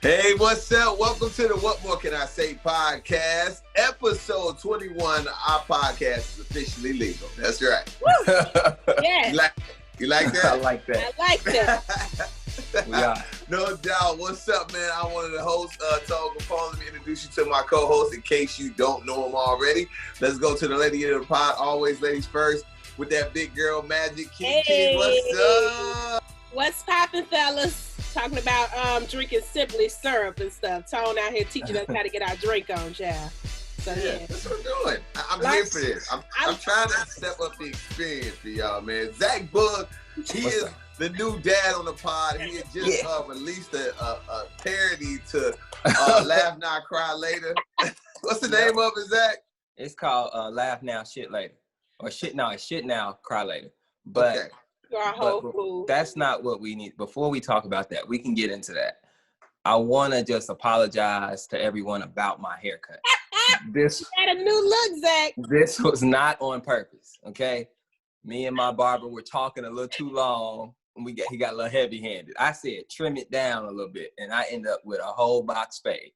Hey, what's up? Welcome to the What More Can I Say podcast, episode 21. Our podcast is officially legal. That's right. Yeah. You like that? I like that. I like that. We are. No doubt. What's up, man? I'm one of the hosts, Togo Kapone. Let me introduce you to my co-host in case you don't know him already. Let's go to the lady of the pod. Always ladies first with that big girl magic. Keke, Hey. what's up? What's poppin', fellas? Talking about drinking Simply syrup and stuff. Tone out here teaching us how to get our drink on, child. So yeah. That's what we're doing. I'm here for this. I'm trying to step up the experience for y'all, man. Zach Boog, he is the new dad on the pod. He had just released a parody to Laugh Now, Cry Later. What's the name of it, Zach? It's called Laugh Now, Shit Later. Or Shit Now, Cry Later. But, Okay. But that's not what we need. Before we talk about that, we can get into that. I want to just apologize to everyone about my haircut. This had a new look, Zach. This was not on purpose, okay? Me and my barber were talking a little too long, and he got a little heavy-handed. I said, trim it down a little bit, and I end up with a whole box fade.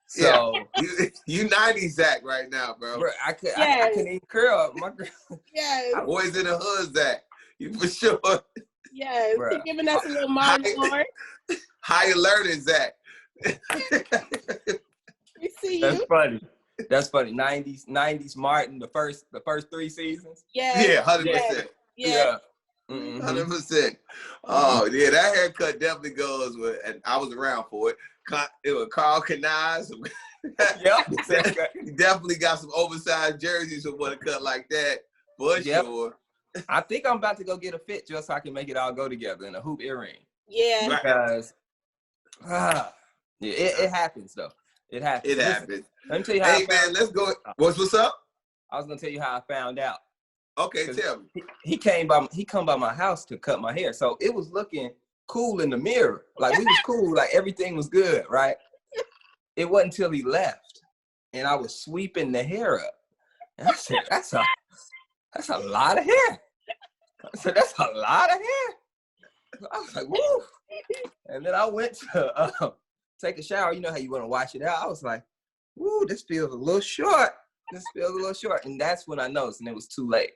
So you 90s Zach right now, bro. I couldn't even curl up. My girl. Yes. Boys in the hood, Zach. You for sure. Yes. He's giving us a little Martin Lawrence. Higher learning, Zach. We see That's you. funny. That's funny. 90s Martin, the first 3 seasons. Yeah. 100%. Yeah. 100%. Oh, yeah, that haircut definitely goes with, and I was around for it. It was Carl Kanye. Yep. He definitely got some oversized jerseys with a cut like that, for sure. I think I'm about to go get a fit just so I can make it all go together in a hoop earring. Yeah. Because it happens though. It happens. It happens. Let me tell you how. Hey man, let's go. What's up? I was gonna tell you how I found out. Okay, tell me. He come by my house to cut my hair, so it was looking cool in the mirror. Like we was cool, like everything was good, right? It wasn't until he left, and I was sweeping the hair up, and I said, "That's a lot of hair." I said, "That's a lot of hair." I was like, "Woo!" And then I went to take a shower. You know how you want to wash it out. I was like, "Woo, this feels a little short. This feels a little short." And that's when I noticed, and it was too late.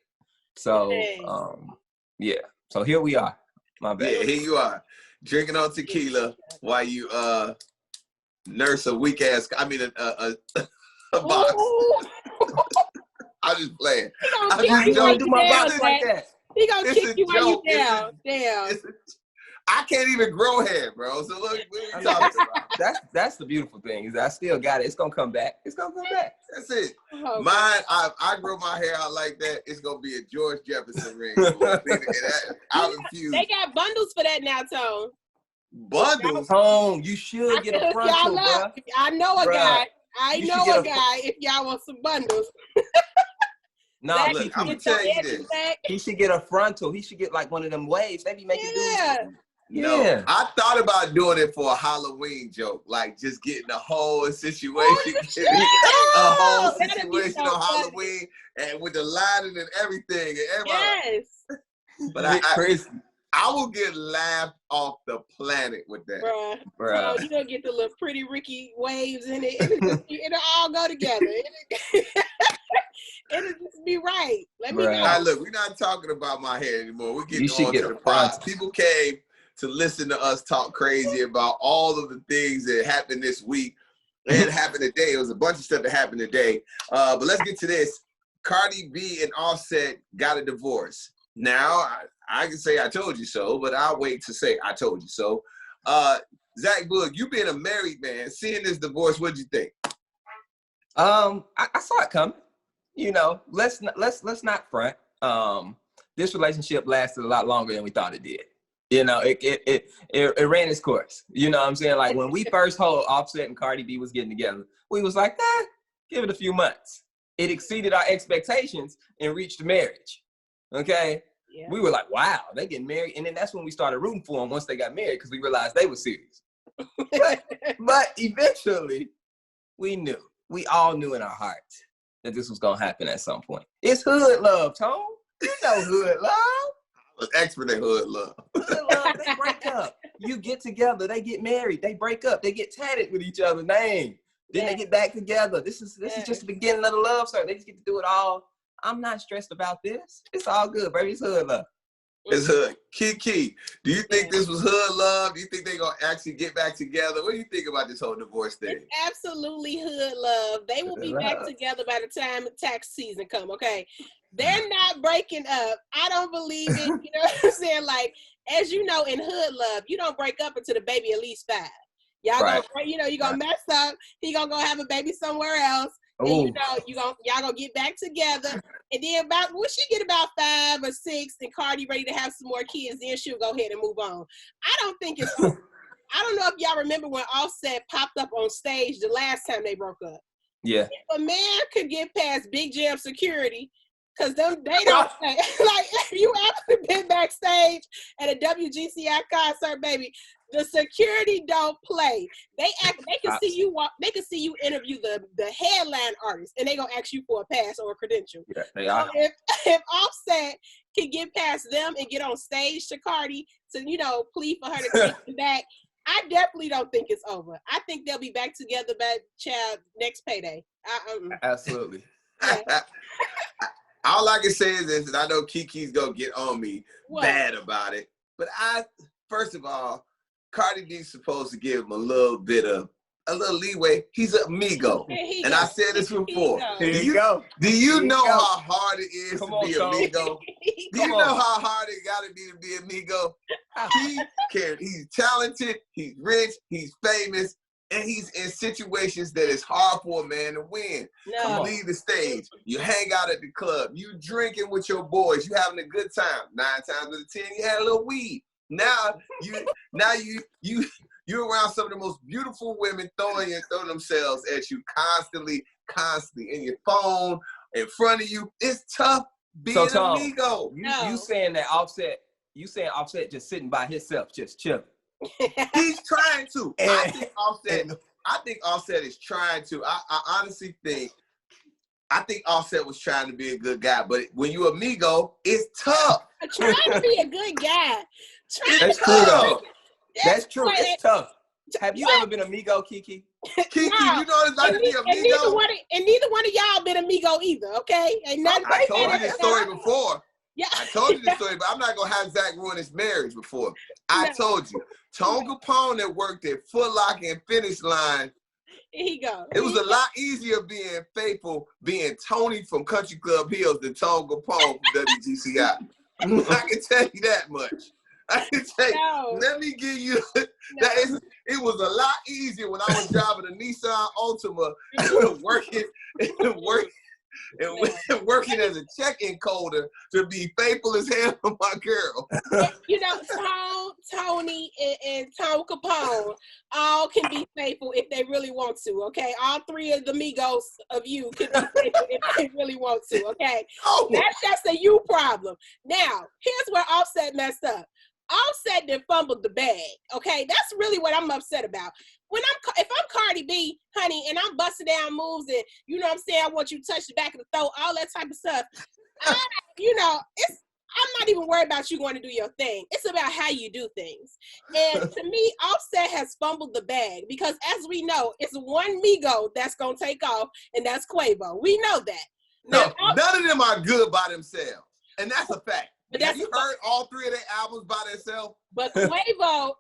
So, So here we are. My bad. Yeah, here you are, drinking on tequila while you nurse a weak ass. I mean, a box. I'm just playing. He gonna do my box like that. He gonna kick you while you down. Damn. I can't even grow hair, bro. So look, what are you talking about? That's the beautiful thing is I still got it. It's gonna come back. It's gonna come back. That's it. Oh, Mine, I grow my hair out like that. It's gonna be a George Jefferson ring. I refuse. They got bundles for that now, Tone. Bundles. Tone, you should get a frontal, bro. I know a guy. I know a guy. If y'all want some bundles. No, look, I'm gonna tell you this. He should get a frontal. He should get like one of them waves. They be making dudes. No, I thought about doing it for a Halloween joke, like just getting the whole situation, on Halloween, and with the lighting and everything. And yes. But I will get laughed off the planet with that. Bruh. So you gonna get the little pretty Ricky waves in it. It'll all go together. It'll just be right. Let me know. All right, look, we're not talking about my hair anymore. We're getting on to the prize. People came to listen to us talk crazy about all of the things that happened this week. It happened today. It was a bunch of stuff that happened today. But let's get to this. Cardi B and Offset got a divorce. Now, I can say I told you so, but I'll wait to say I told you so. Zach Boog, you being a married man, seeing this divorce, what'd you think? I saw it coming. You know, let's not front. This relationship lasted a lot longer than we thought it did. You know, it ran its course. You know what I'm saying? Like when we first heard Offset and Cardi B was getting together, we was like, give it a few months. It exceeded our expectations and reached marriage. Okay? Yeah. We were like, wow, they getting married. And then that's when we started rooting for them once they got married because we realized they were serious. but eventually, we all knew in our hearts that this was going to happen at some point. It's hood love, Tone. You know hood love. I was expert at hood love. Hood love, they break up. you get together, they get married, they break up, they get tatted with each other's name. Then they get back together. This is just the beginning of the love story. They just get to do it all. I'm not stressed about this. It's all good, baby. It's hood love. It's hood. Keke, do you think this was hood love? Do you think they're going to actually get back together? What do you think about this whole divorce thing? It's absolutely hood love. They will be back together by the time tax season come, okay? They're not breaking up. I don't believe it. You know what I'm saying? Like, as you know, in hood love, you don't break up until the baby at least 5. Y'all gonna, you're gonna mess up. He gonna go have a baby somewhere else. And y'all gonna get back together. And then when she get about 5 or 6 and Cardi ready to have some more kids, then she'll go ahead and move on. I don't think it's I don't know if y'all remember when Offset popped up on stage the last time they broke up. Yeah. If a man could get past Big Jam security, because they don't say, like, if you ever been backstage at a WGCI concert, baby, the security don't play. They can see you walk, they can see you interview the headline artist, and they gonna ask you for a pass or a credential. Yeah, they are. So if Offset can get past them and get on stage to Cardi to plead for her to take him back, I definitely don't think it's over. I think they'll be back together by next payday. Absolutely. Yeah. All I can say is this, and I know Keke's gonna get on me bad about it, but first of all, Cardi B's supposed to give him a little leeway. He's an amigo. And I said this before. Do you know how hard it is to be amigo? Do you know how hard it gotta be to be amigo? He's talented, he's rich, he's famous, and he's in situations that it's hard for a man to win. No. You leave the stage, you hang out at the club, you drinking with your boys, you having a good time. 9 times out of 10, you had a little weed. Now you're around some of the most beautiful women throwing themselves at you constantly, in your phone, in front of you. It's tough being an amigo. You saying that Offset just sitting by himself, just chilling. He's trying to. I think Offset is trying to. I honestly think Offset was trying to be a good guy, but when you amigo, it's tough. Trying to be a good guy. That's true, though. That's true. It's tough. Have you ever been amigo, Keke? Keke, you know it's like to be amigo. And neither one of y'all been amigo either, okay? Ain't nothing. I told you this story before. Yeah. I told you this story, but I'm not going to have Zach ruin his marriage before. I told you. Tone Kapone that worked at Foot Locker and Finish Line. Here he go. It was a lot easier being faithful, being Tony from Country Club Hills than Tone Kapone from WGCI. I can tell you that much. I can tell you. Let me give you that. It was a lot easier when I was driving a Nissan Altima working as a check-in coder to be faithful as hell to my girl. Tony and Tone Kapone all can be faithful if they really want to, okay? All 3 of the amigos of you can be faithful if they really want to, okay? That's just a you problem. Now, here's where Offset messed up. Offset then fumbled the bag, okay? That's really what I'm upset about. If I'm Cardi B, honey, and I'm busting down moves and, you know what I'm saying, I want you to touch the back of the throat, all that type of stuff, I'm not even worried about you going to do your thing. It's about how you do things. And to me, Offset has fumbled the bag because, as we know, it's one Migo that's going to take off, and that's Quavo. We know that. No, none of them are good by themselves, and that's a fact. But have you heard all 3 of their albums by themselves? But Quavo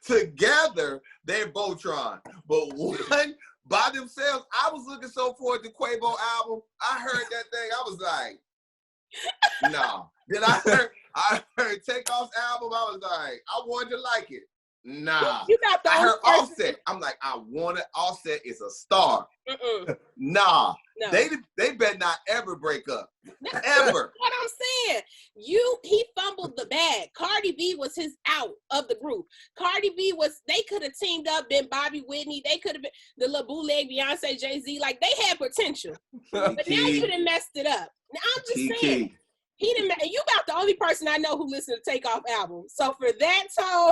together, they're Voltron. But one by themselves, I was looking so forward to Quavo album. I heard that thing, I was like, no. Then I heard Takeoff's album, I was like, I wanted to like it. Nah. I heard Offset. I'm like, Offset is a star. Nah. No. They better not ever break up. Ever. What I'm saying. He fumbled the bag. Cardi B was his out of the group. Cardi B they could have teamed up, been Bobby Whitney. They could have been the La Bootleg, Beyonce, Jay-Z. Like, they had potential. But now you done messed it up. Now, I'm just saying. He didn't. You about the only person I know who listened to Takeoff album. So for that, Tone,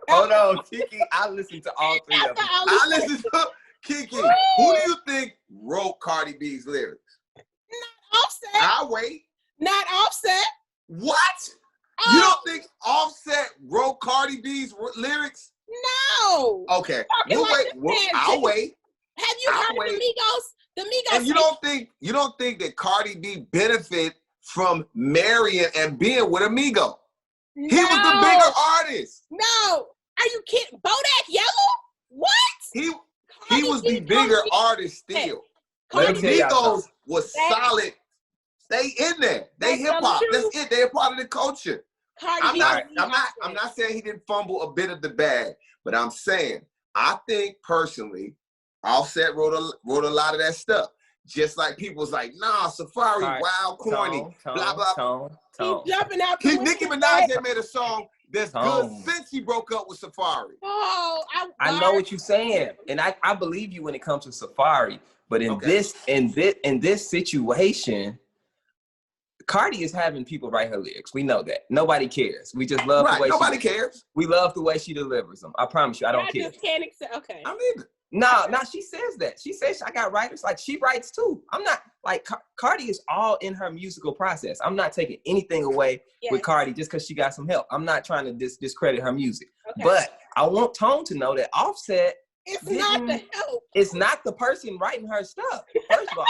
hold on, Keke. I listened to all 3 of them. I listened to Keke. Who do you think wrote Cardi B's lyrics? Not Offset. I'll wait. Not Offset. What? You don't think Offset wrote Cardi B's lyrics? No. Okay. I'll wait. Have you heard of the Migos? The Migos. And you don't think that Cardi B benefit from marrying and being with a Migo? No. He was the bigger artist. No. Are you kidding? Bodak Yellow? What? He was the bigger artist still. Let me tell y'all Migos was solid. Stay in there. They hip hop. That's it. They're part of the culture. I'm not saying he didn't fumble a bit of the bag, but I'm saying I think personally, Offset wrote a lot of that stuff. Just like people was like, nah, Safari, wild, corny, blah blah. He's jumping out. Nicki Minaj had made a song that's good since he broke up with Safari. Oh, I know what you're saying, and I believe you when it comes to Safari. But in this situation, Cardi is having people write her lyrics. We know that. Nobody cares. We just love the way nobody cares. We love the way she delivers them. I promise you, I don't care. I just can't accept. Okay. I mean, no, she says that. She says I got writers. Like, she writes too. I'm not like Cardi is all in her musical process. I'm not taking anything away with Cardi just because she got some help. I'm not trying to discredit her music. Okay. But I want Tone to know that Offset. It's not the help. It's not the person writing her stuff. First of all,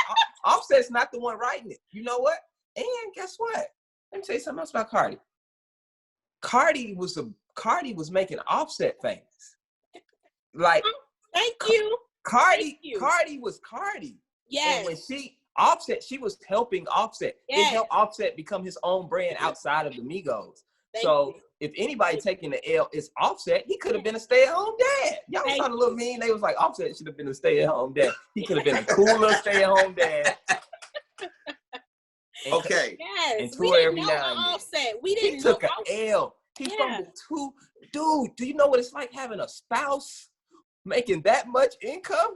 Offset's not the one writing it. You know what? And guess what? Let me tell you something else about Cardi. Cardi was making Offset famous. Like, thank you. Cardi was Cardi. Yes. And when Offset, she was helping Offset. Yes. It helped Offset become his own brand outside of the Migos. So if anybody taking the L is Offset, he could have been a stay-at-home dad. Y'all saw the little meme. They was like, Offset should have been a stay-at-home dad. He could have been a cool little stay-at-home dad. Okay. Yes. And tour every now and then. Offset. We didn't. He took an L. He fumbled too. Dude, do you know what it's like having a spouse making that much income?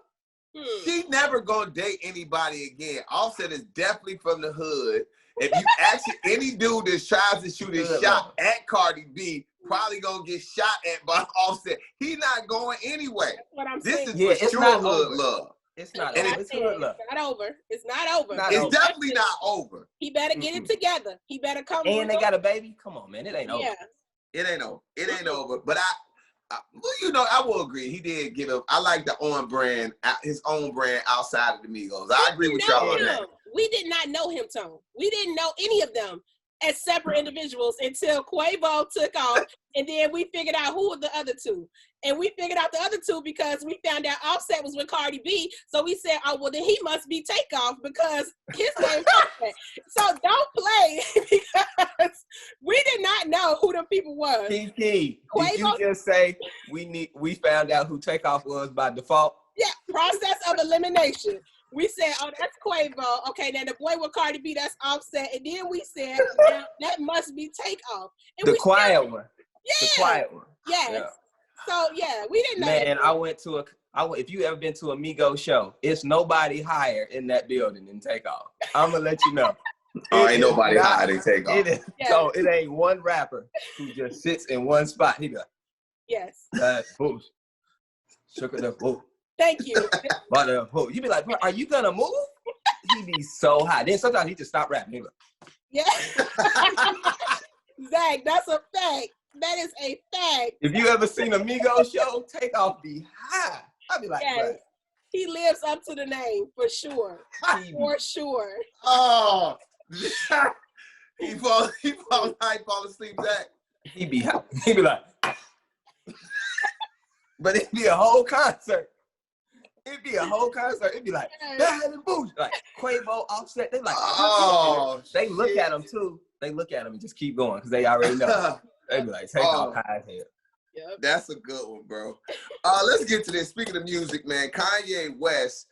She never gonna date anybody again. Offset is definitely from the hood. If you actually any dude that tries to shoot his shot at Cardi B, probably gonna get shot at by Offset. He not going anyway. That's what I'm this saying. is for sure hood love. It's not over. It's hood love. It's not over. It's not over. It's definitely not over. He better get it together. He better come. And they got a baby. Come on, man. It ain't over. It ain't over. It ain't over. But I will agree. He did give him. I like the brand, his own brand outside of the Migos. I agree with y'all on that. We did not know him, Tone. We didn't know any of them as separate individuals until Quavo took off, and then we figured out who were the other two. And we figured out the other two because we found out Offset was with Cardi B. So we said, oh, well, then he must be Takeoff because his name is Offset. So don't play because we did not know who them people was. Keke, did you just say we found out who Takeoff was by default? Yeah, process of elimination. We said, oh, that's Quavo. Okay, then the boy with Cardi B, that's Offset. And then we said, that must be Takeoff. And the quiet one. Yeah. The quiet one. Yes. Yeah. So, yeah, we didn't know. Man, if you ever been to a Migos show, it's nobody higher in that building than Takeoff. I'm going to let you know. Ain't nobody higher than Takeoff. So it ain't one rapper who just sits in one spot. He be like, yes. Boosh. Sugar the boo. Thank you. You be like, are you gonna move? He be so high. Then sometimes he just stop rapping. He like, yeah. Zach, that's a fact. That is a fact. If you ever seen a Migos show, Takeoff be high. I be like, yes. He lives up to the name for sure. For sure. Oh, he fall asleep. Zach. He be high. He be like, but it'd be a whole concert. It'd be a whole concert. It'd be like, bad and boosh. Like Quavo, Offset. They like, they look at him too. They look at him and just keep going because they already know. They be like, Takeoff high as hell. Yep. That's a good one, bro. Let's get to this. Speaking of music, man, Kanye West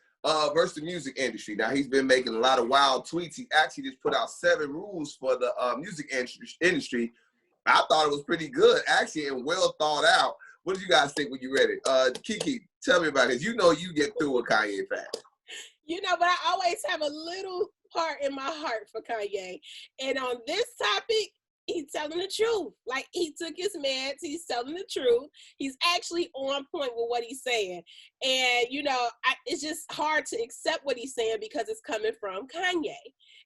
versus the music industry. Now, he's been making a lot of wild tweets. He actually just put out 7 rules for the music industry. I thought it was pretty good, actually, and well thought out. What did you guys think when you read it? Keke, tell me about it. You know you get through a Kanye fan. You know, but I always have a little part in my heart for Kanye. And on this topic, he's telling the truth. Like, he took his meds, he's telling the truth. He's actually on point with what he's saying. And, you know, it's just hard to accept what he's saying because it's coming from Kanye.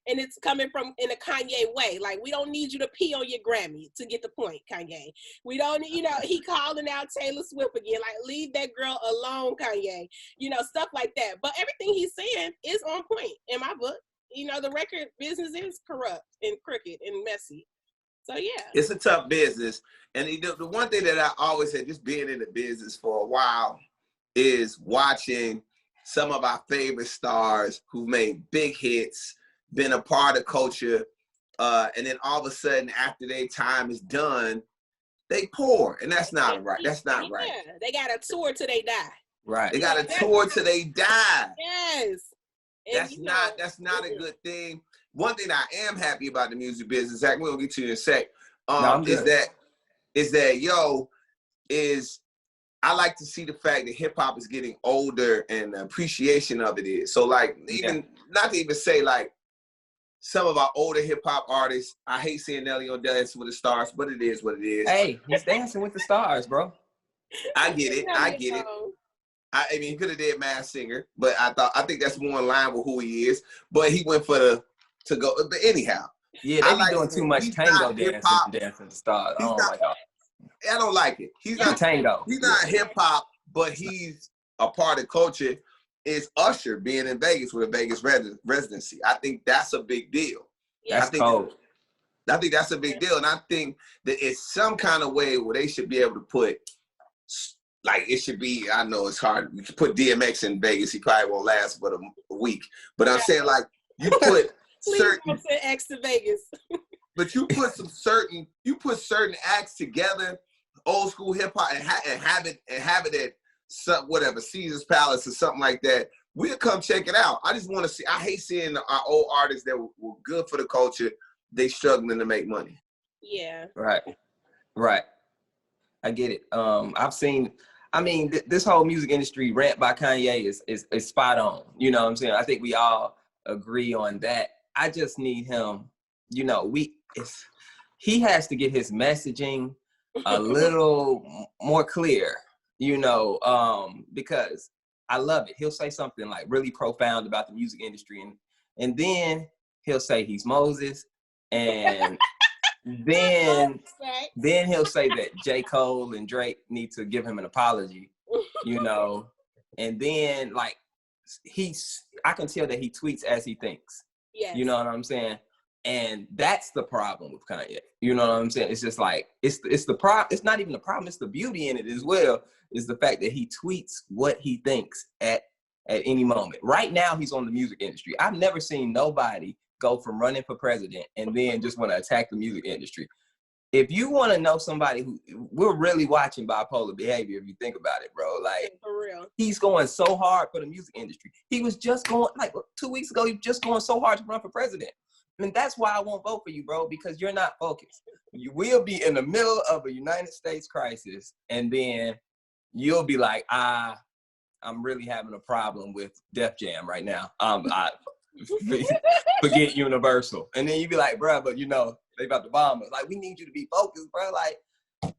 And it's coming from in a Kanye way. Like, we don't need you to pee on your Grammy to get the point, Kanye. We don't, you know, he calling out Taylor Swift again. Like, leave that girl alone, Kanye. You know, stuff like that. But everything he's saying is on point in my book. You know, the record business is corrupt and crooked and messy. So, yeah. It's a tough business. And the one thing that I always said, just being in the business for a while, is watching some of our favorite stars who've made big hits, been a part of culture, and then all of a sudden, after their time is done, they pour. And that's not right. That's not right. Yeah, they got a tour till they die. Right. They got a tour till they die. Yes. That's not a good thing. One thing I am happy about the music business, Zach, we're gonna get to you in a sec, is that I like to see the fact that hip hop is getting older and the appreciation of it is. So like, even not to even say like some of our older hip hop artists, I hate seeing Nelly on Dancing with the Stars, but it is what it is. Hey, he's dancing with the stars, bro. I get it. I mean, he could have did Masked Singer, but I think that's more in line with who he is. But he went to go. But anyhow, yeah, they be doing too much tango dancing with the stars. Oh my God. I don't like it. He's not tango. He's not hip hop, but he's a part of culture. Is Usher being in Vegas with a Vegas residency? I think that's a big deal. That's cold. I think that's a big deal, and I think that it's some kind of way where they should be able to put, like, it should be. I know it's hard. You can put DMX in Vegas. He probably won't last but a week. But I'm saying, like, you put certain X to Vegas. But you put certain acts together, old school hip hop, and have it at some whatever Caesar's Palace or something like that. We'll come check it out. I just want to see. I hate seeing our old artists that were good for the culture. They struggling to make money. Yeah. Right. I get it. I've seen. I mean, this whole music industry rant by Kanye is spot on. You know what I'm saying? I think we all agree on that. I just need him. You know, he has to get his messaging a little more clear, you know, because I love it. He'll say something like really profound about the music industry, and then he'll say he's Moses, and then he'll say that J. Cole and Drake need to give him an apology, you know, and then like I can tell that he tweets as he thinks. Yes. You know what I'm saying? And that's the problem with Kanye. You know what I'm saying? It's just like, it's the problem. It's not even the problem. It's the beauty in it as well, is the fact that he tweets what he thinks at any moment. Right now, he's on the music industry. I've never seen nobody go from running for president and then just want to attack the music industry. If you want to know somebody we're really watching bipolar behavior, if you think about it, bro, like, for real, he's going so hard for the music industry. He was just going, like 2 weeks ago, he was just going so hard to run for president. And that's why I won't vote for you, bro, because you're not focused. You will be in the middle of a United States crisis, and then you'll be like, I'm really having a problem with Def Jam right now. Forget Universal. And then you be like, bro, but you know, they about to bomb us. Like, we need you to be focused, bro. Like,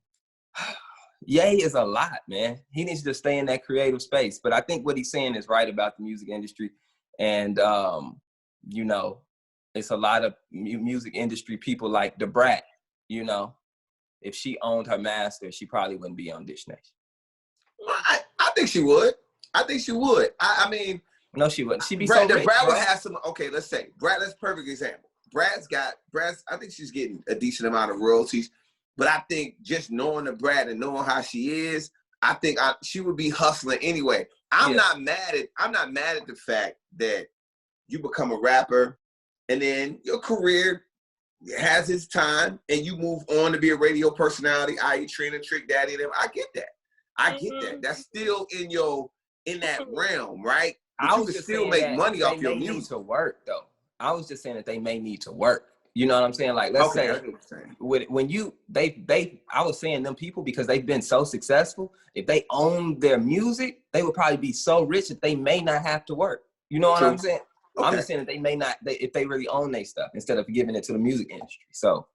Ye is a lot, man. He needs to stay in that creative space. But I think what he's saying is right about the music industry. And, you know, it's a lot of music industry people like the Brat, you know. If she owned her master, she probably wouldn't be on Dish Nation. I think she would. I mean, no, she wouldn't. She'd be Brad, so rich. Brad would have some. Okay, let's say Brad. That's a perfect example. Brad's. I think she's getting a decent amount of royalties, but I think just knowing the Brad and knowing how she is, I think she would be hustling anyway. I'm not mad at the fact that you become a rapper and then your career has its time and you move on to be a radio personality, i.e. Trina, Trick Daddy, and them. I get that. That's still in that realm, right? But you can still make money off your music. Need to work though. I was just saying that they may need to work. You know what I'm saying? Like, let's say I was saying them people, because they've been so successful, if they own their music, they would probably be so rich that they may not have to work. You know what I'm saying? Okay. I'm just saying that they may not, if they really own their stuff instead of giving it to the music industry. So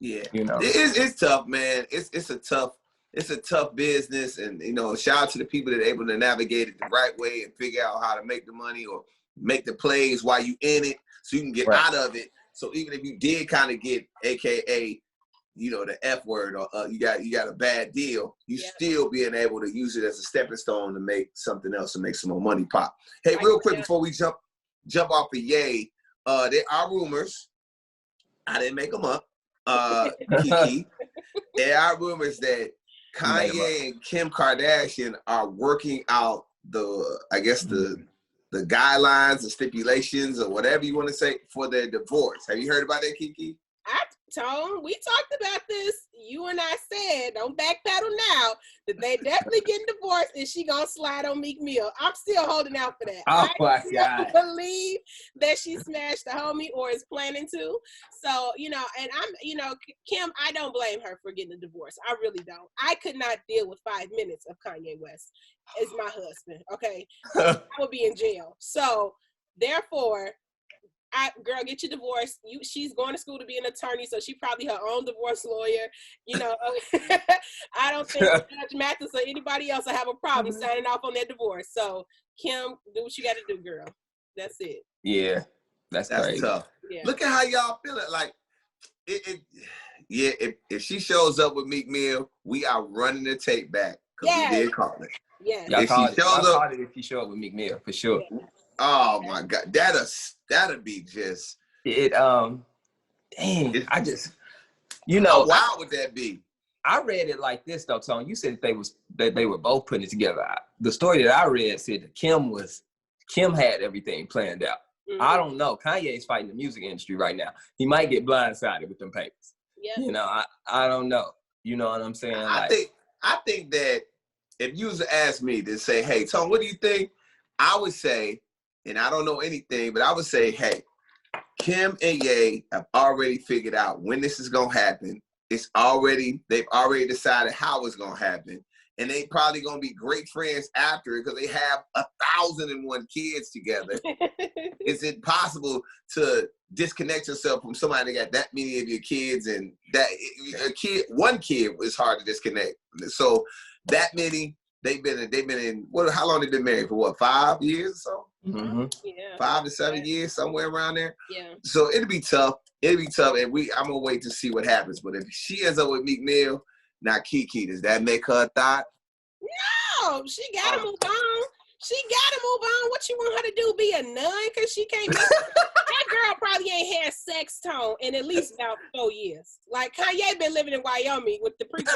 Yeah, you know, it's tough, man. It's a tough business, and shout out to the people that are able to navigate it the right way and figure out how to make the money or make the plays while you in it, so you can get out of it. So even if you did kind of get, AKA, the F word, or you got a bad deal, you still being able to use it as a stepping stone to make something else and make some more money pop. Hey, real quick before we jump off of Ye, there are rumors. I didn't make them up. Keke, there are rumors that Kanye and Kim Kardashian are working out the guidelines, the stipulations, or whatever you want to say, for their divorce. Have you heard about that, Keke? Tone, we talked about this. You and I said, don't backpedal now, that they definitely getting divorced and she gonna slide on Meek Mill. I'm still holding out for that. Oh my God. I believe that she smashed the homie or is planning to. So, and I'm, Kim, I don't blame her for getting a divorce. I really don't. I could not deal with 5 minutes of Kanye West as my husband, okay? I would be in jail. So, therefore, girl, get your divorce. She's going to school to be an attorney, so she probably her own divorce lawyer. I don't think Judge Mathis or anybody else will have a problem signing off on that divorce. So, Kim, do what you got to do, girl. That's it. Yeah, that's crazy. Tough. Yeah. Look at how y'all feeling. Like, if she shows up with Meek Mill, we are running the tape back because we did call it. Yeah. Y'all called it if she show up with Meek Mill, for sure. Yeah. Oh my God, that'll be just it. Dang, I just, how wild would that be? I read it like this though, Tone. You said that they were both putting it together. The story that I read said that Kim had everything planned out. Mm-hmm. I don't know. Kanye's fighting the music industry right now. He might get blindsided with them papers. Yeah. I don't know. You know what I'm saying? I think that if you was to ask me to say, hey, Tone, what do you think? I would say, and I don't know anything, but I would say, hey, Kim and Ye have already figured out when this is gonna happen. They've already decided how it's gonna happen, and they probably gonna be great friends after it because they have 1,001 kids together. Is it possible to disconnect yourself from somebody that got that many of your kids, and that one kid is hard to disconnect? So that many. They've been in how long they been married for? What, 5 years or so? Mm-hmm. Yeah. 5 to 7 years, somewhere around there. Yeah. So it'll be tough. And I'm gonna wait to see what happens. But if she ends up with Meek Mill, now Keke, does that make her a thought? No, she gotta move on. She gotta move on. What you want her to do? Be a nun? Cause she can't be. That girl probably ain't had sex, Tone, in at least about 4 years. Like Kanye been living in Wyoming with the preacher.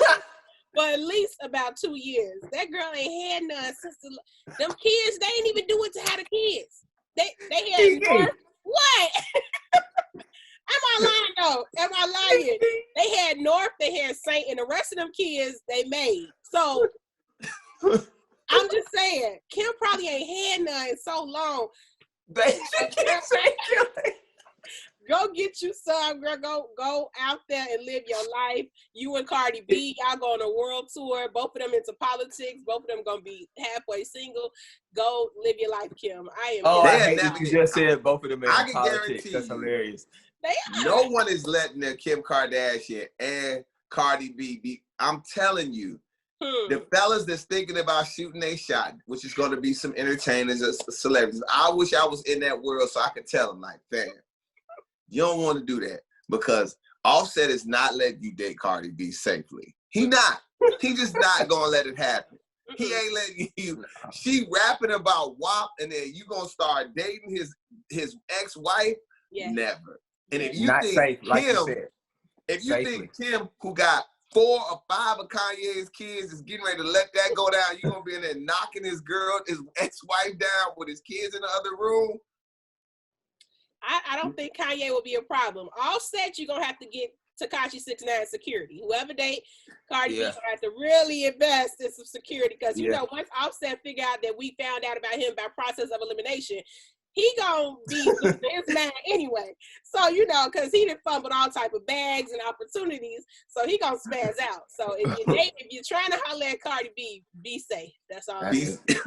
For at least about 2 years. That girl ain't had none since them kids, they ain't even do it to have the kids. They had North. What? Am I lying though? Am I lying? They had North, they had Saint, and the rest of them kids they made. So I'm just saying, Kim probably ain't had none in so long. Go get you some, girl. Go out there and live your life. You and Cardi B, y'all go on a world tour. Both of them into politics. Both of them gonna be halfway single. Go live your life, Kim. I hate that you just said both of them into politics. That's hilarious. No one is letting their Kim Kardashian and Cardi B be. I'm telling you, the fellas that's thinking about shooting a shot, which is going to be some entertainers or celebrities. I wish I was in that world so I could tell them, like, fam, you don't want to do that because Offset is not letting you date Cardi B safely. He just not gonna let it happen. He ain't letting you. She rapping about WAP, and then you gonna start dating his ex-wife? Yeah. Never. And if you think safe, Kim, like you said, if you think Kim, who got 4 or 5 of Kanye's kids, is getting ready to let that go down, you gonna be in there knocking his ex-wife down with his kids in the other room? I don't think Kanye will be a problem. Offset, you're gonna have to get Tekashi 6ix9ine security. Whoever date Cardi B gonna have to really invest in some security because you know once Offset figure out that we found out about him by process of elimination, he gonna be his man anyway. So because he done fumbled all type of bags and opportunities, so he gonna spaz out. So if you're trying to holler at Cardi B, be safe. That's all.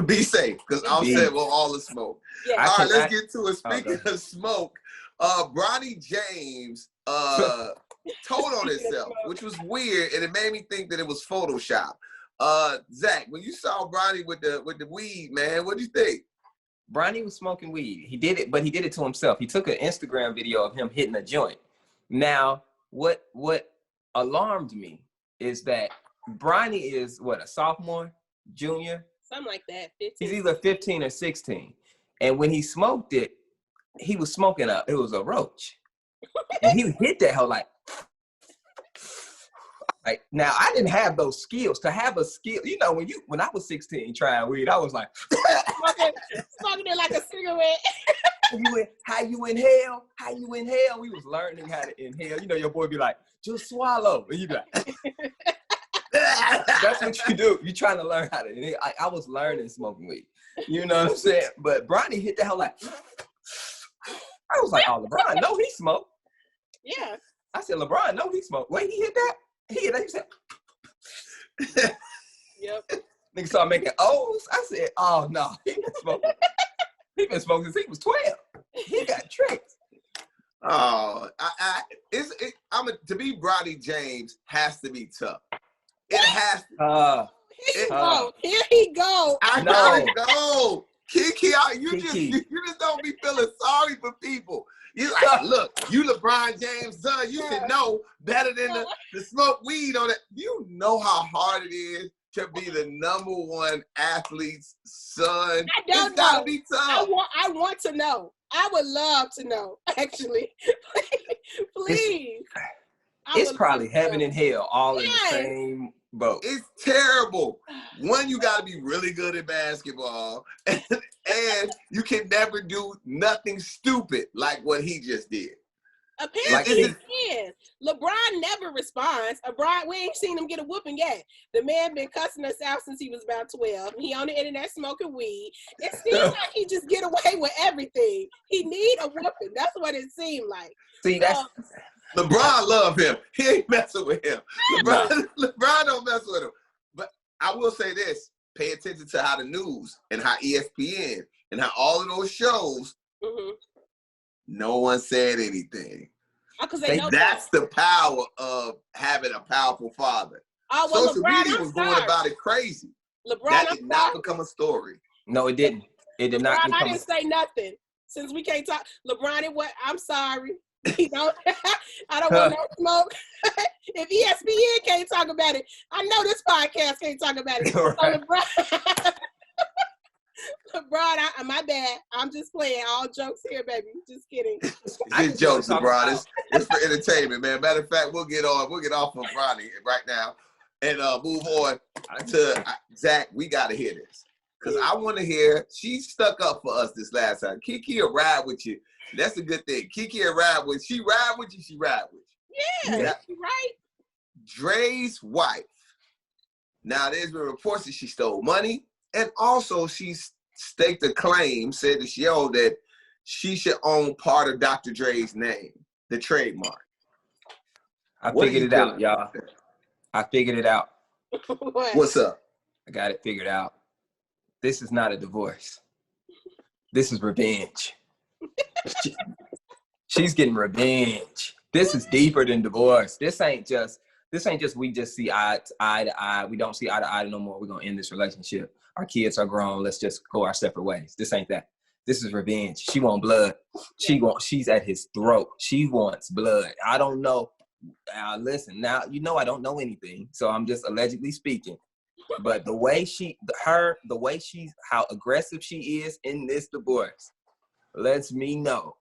Be safe because Offset will all the smoke. Yeah. All right, let's get to it. Speaking of smoke, Bronny James told on itself, which was weird, and it made me think that it was Photoshop. Zach, when you saw Bronny with the weed, man, what do you think? Bronny was smoking weed. He did it, but he did it to himself. He took an Instagram video of him hitting a joint. Now, what alarmed me is that Bronny is what, a sophomore, junior? Something like that. 15. He's either 15 or 16. And when he smoked it, he was smoking it was a roach. And he hit that hoe like now I didn't have those skills. To have a skill, you know, when I was 16 trying weed, I was like smoking it like a cigarette. How you inhale? We was learning how to inhale. You know, your boy be like, just swallow. And you be like, that's what you do. You trying to learn how to inhale. I was learning smoking weed. You know what I'm saying? But Bronny hit the hell like, I was like, oh, LeBron, no, he smoked. Yeah. I said, LeBron, no, he smoked. Wait, he hit that? He hit that? He said, yep. Nigga started making O's. I said, oh, no, he been smoking. He been smoking since he was 12. He got tricks. Oh, to be Bronny James has to be tough. It has to. Here he go. I gotta go. Keke, you just don't be feeling sorry for people. You like, look, you LeBron James' son, you should know better than to smoke weed on it. You know how hard it is to be the #1 athlete's son. I don't it's gotta be tough. I want to know. I would love to know, actually. Please. It's probably heaven and hell all in the same boat. It's terrible. One, you got to be really good at basketball, and you can never do nothing stupid like what he just did. Apparently he can. LeBron never responds. We ain't seen him get a whooping yet. The man been cussing us out since he was about 12. He on the internet smoking weed. It seems like he just get away with everything. He need a whooping. That's what it seemed like. See, that's... LeBron love him. He ain't messing with him. LeBron don't mess with him. But I will say this. Pay attention to how the news and how ESPN and how all of those shows, no one said anything. That's the power of having a powerful father. Social media was going about it crazy. That did not become a story. No, it didn't. It did not. I didn't say nothing. Since we can't talk, LeBron, I'm sorry. I don't want no smoke. If ESPN can't talk about it, I know this podcast can't talk about it. Right. So LeBron, my bad. I'm just playing. All jokes here, baby. Just kidding. Just jokes, LeBron. It's for entertainment, man. Matter of fact, we'll get off of Bronny right now and move on to Zach. We got to hear this because I want to hear. She stuck up for us this last time. Keke will ride with you. That's a good thing. Keke will ride with you. She ride with you. She ride with you. Yeah, you right. Dre's wife. Now, there's been reports that she stole money, and also she staked a claim, said that that she should own part of Dr. Dre's name, the trademark. I figured it out, y'all. I figured it out. What's up? I got it figured out. This is not a divorce. This is revenge. She's getting revenge. This is deeper than divorce. This ain't just we just see eye to eye. We don't see eye to eye no more. We're gonna end this relationship. Our kids are grown. Let's just go our separate ways. This ain't that. This is revenge. She wants blood. She's at his throat. She wants blood. I don't know. Listen, now you know I don't know anything, so I'm just allegedly speaking. But how aggressive she is in this divorce lets me know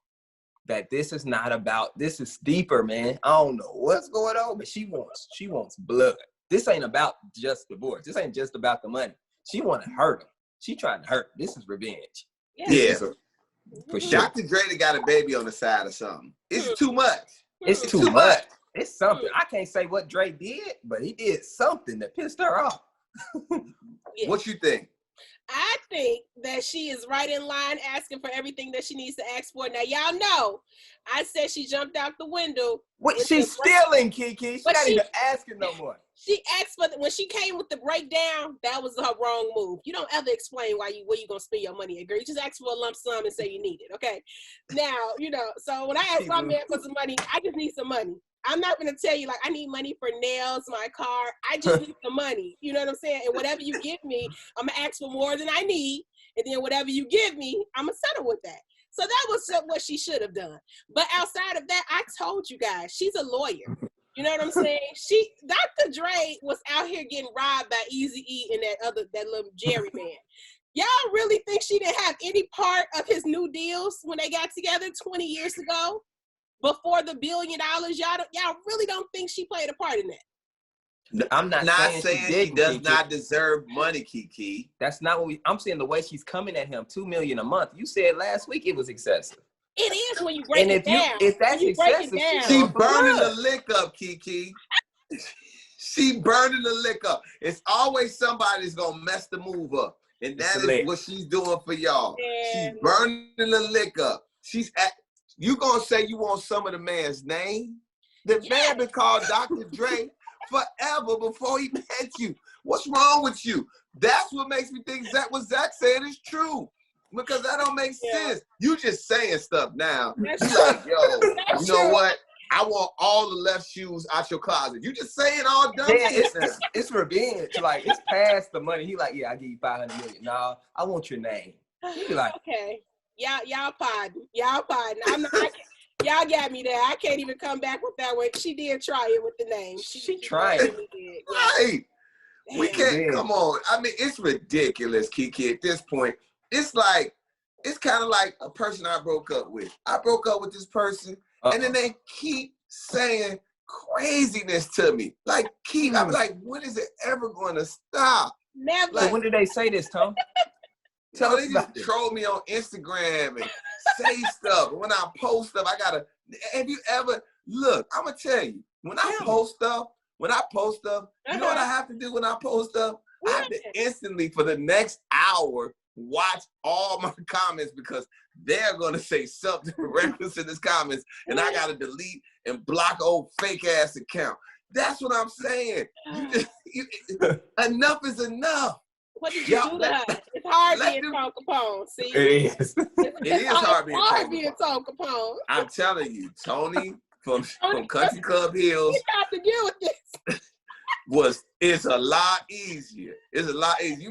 that this is not about, this is deeper, man. I don't know what's going on, but she wants blood. This ain't about just divorce. This ain't just about the money. She want to hurt him. She trying to hurt him. This is revenge. Yeah. For sure. Dr. Dre got a baby on the side or something. It's too much. It's too much. It's something. I can't say what Dre did, but he did something that pissed her off. What you think? I think that she is right in line asking for everything that she needs to ask for. Now, y'all know, I said she jumped out the window. What? She's stealing, Keke. She's not even asking no more. She asked for, when she came with the breakdown, that was her wrong move. You don't ever explain where you going to spend your money at, girl. You just ask for a lump sum and say you need it, okay? Now, so when I ask my man for some money, I just need some money. I'm not gonna tell you like I need money for nails, my car. I just need the money. You know what I'm saying? And whatever you give me, I'm gonna ask for more than I need, and then whatever you give me, I'm gonna settle with that. So that was what she should have done. But outside of that, I told you guys, she's a lawyer. You know what I'm saying? Dr. Dre was out here getting robbed by Eazy-E and that little Jerry man. Y'all really think she didn't have any part of his new deals when they got together 20 years ago? Before the $1 billion, y'all really don't think she played a part in that? I'm not saying she does not deserve money, Keke. That's not what I'm saying. The way she's coming at him, $2 million a month. You said last week it was excessive. It is when you break it down. If that's excessive, she burning the lick up, Keke. She burning the lick up. It's always somebody's gonna mess the move up, and that is what she's doing for y'all. She's burning the lick up. You gonna say you want some of the man's name? The man been called Dr. Dre forever before he met you. What's wrong with you? That's what makes me think that what Zach said is true. Because that don't make sense. You just saying stuff now. You like, yo, you know what? I want all the left shoes out your closet. You just saying all dumb shit now. It's revenge. Like, it's past the money. He like, yeah, I give you $500 million. No, I want your name. You be like, okay. Y'all pardon. Y'all pardon. Y'all got me there. I can't even come back with that one. She did try it with the name. She tried. Really right. Damn. We can't, come on. I mean, it's ridiculous, Keke, at this point. It's kind of like a person I broke up with. I broke up with this person, and then they keep saying craziness to me. Like, I'm like, when is it ever going to stop? Never. Like, when did they say this, Tom? So they just troll me on Instagram and say stuff. When I post stuff, have you ever, look, I'm going to tell you, when I post stuff, you know what I have to do when I post stuff? I have to instantly, for the next hour, watch all my comments because they're going to say something reckless in this comments, and I got to delete and block old fake-ass account. That's what I'm saying. Enough is enough. What did you do to her? It's hard being Tom Kapone, see? It is. It is hard being Tom Kapone. I'm telling you, Tony from Country Club Hills. You have to deal with this. It's a lot easier. It's a lot easier.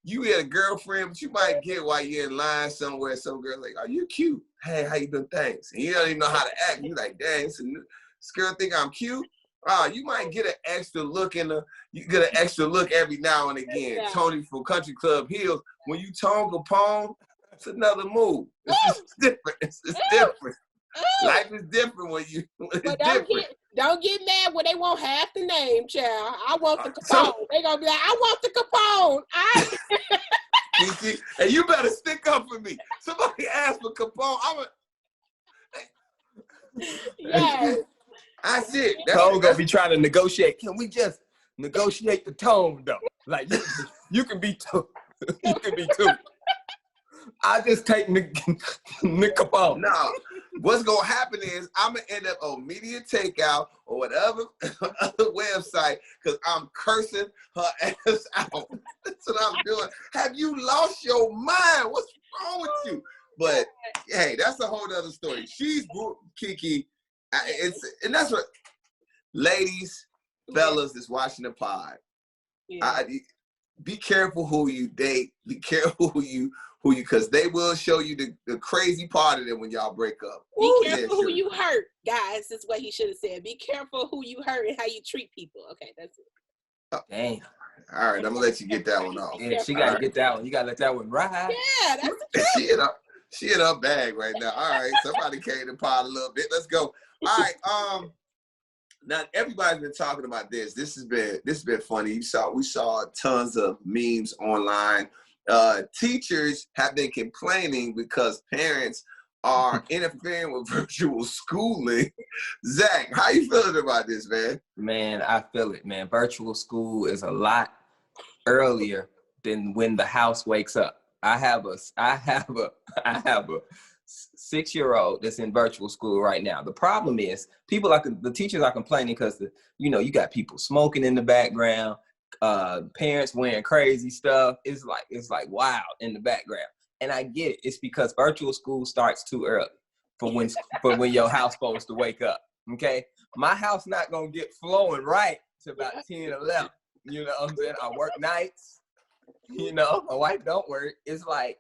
You get a girlfriend, but you might get while you're in line somewhere. Some girl's like, "Oh, you cute. Hey, how you doing? Thanks." And you don't even know how to act. You're like, "Dang, this girl think I'm cute." You might get an extra look you get an extra look every now and again. Yeah. Tony from Country Club Hills. When you Tone Kapone, it's another move. It's different. It's different. Life is different when don't get mad when they want half the name, child. I want the Kapone. They gonna be like, I want the Kapone. And you better stick up for me. Somebody asked for Kapone. Yes. That's it. Tone gonna be trying to negotiate. Can we just negotiate the tone though? Like you can be two. You can be two. I just take Nick Kapone. No. What's gonna happen is I'm gonna end up on Media Takeout or whatever other website because I'm cursing her ass out. That's what I'm doing. Have you lost your mind? What's wrong with you? But hey, that's a whole other story. She's Keke. And that's what, ladies, fellas that's watching the pod. Yeah. Be careful who you date. Be careful who you, because they will show you the crazy part of them when y'all break up. Be careful who you hurt, guys. That's what he should have said. Be careful who you hurt and how you treat people. Okay, that's it. Oh, damn. All right, I'm gonna let you get that one off. Yeah, she gotta get that one. You gotta let that one ride. Yeah, that's the truth. She in her bag right now. All right, somebody came to pod a little bit. Let's go. All right. Now everybody's been talking about this. This has been funny. We saw tons of memes online. Teachers have been complaining because parents are interfering with virtual schooling. Zach, how you feeling about this, man? Man, I feel it, man. Virtual school is a lot earlier than when the house wakes up. I have a 6-year-old that's in virtual school right now. The problem is the teachers are complaining because you got people smoking in the background, parents wearing crazy stuff. It's like wild in the background. And I get it. It's because virtual school starts too early for when your house supposed to wake up. Okay, my house not gonna get flowing right to about 10, 11. You know what I'm saying? I work nights. You know, my wife don't work. It's like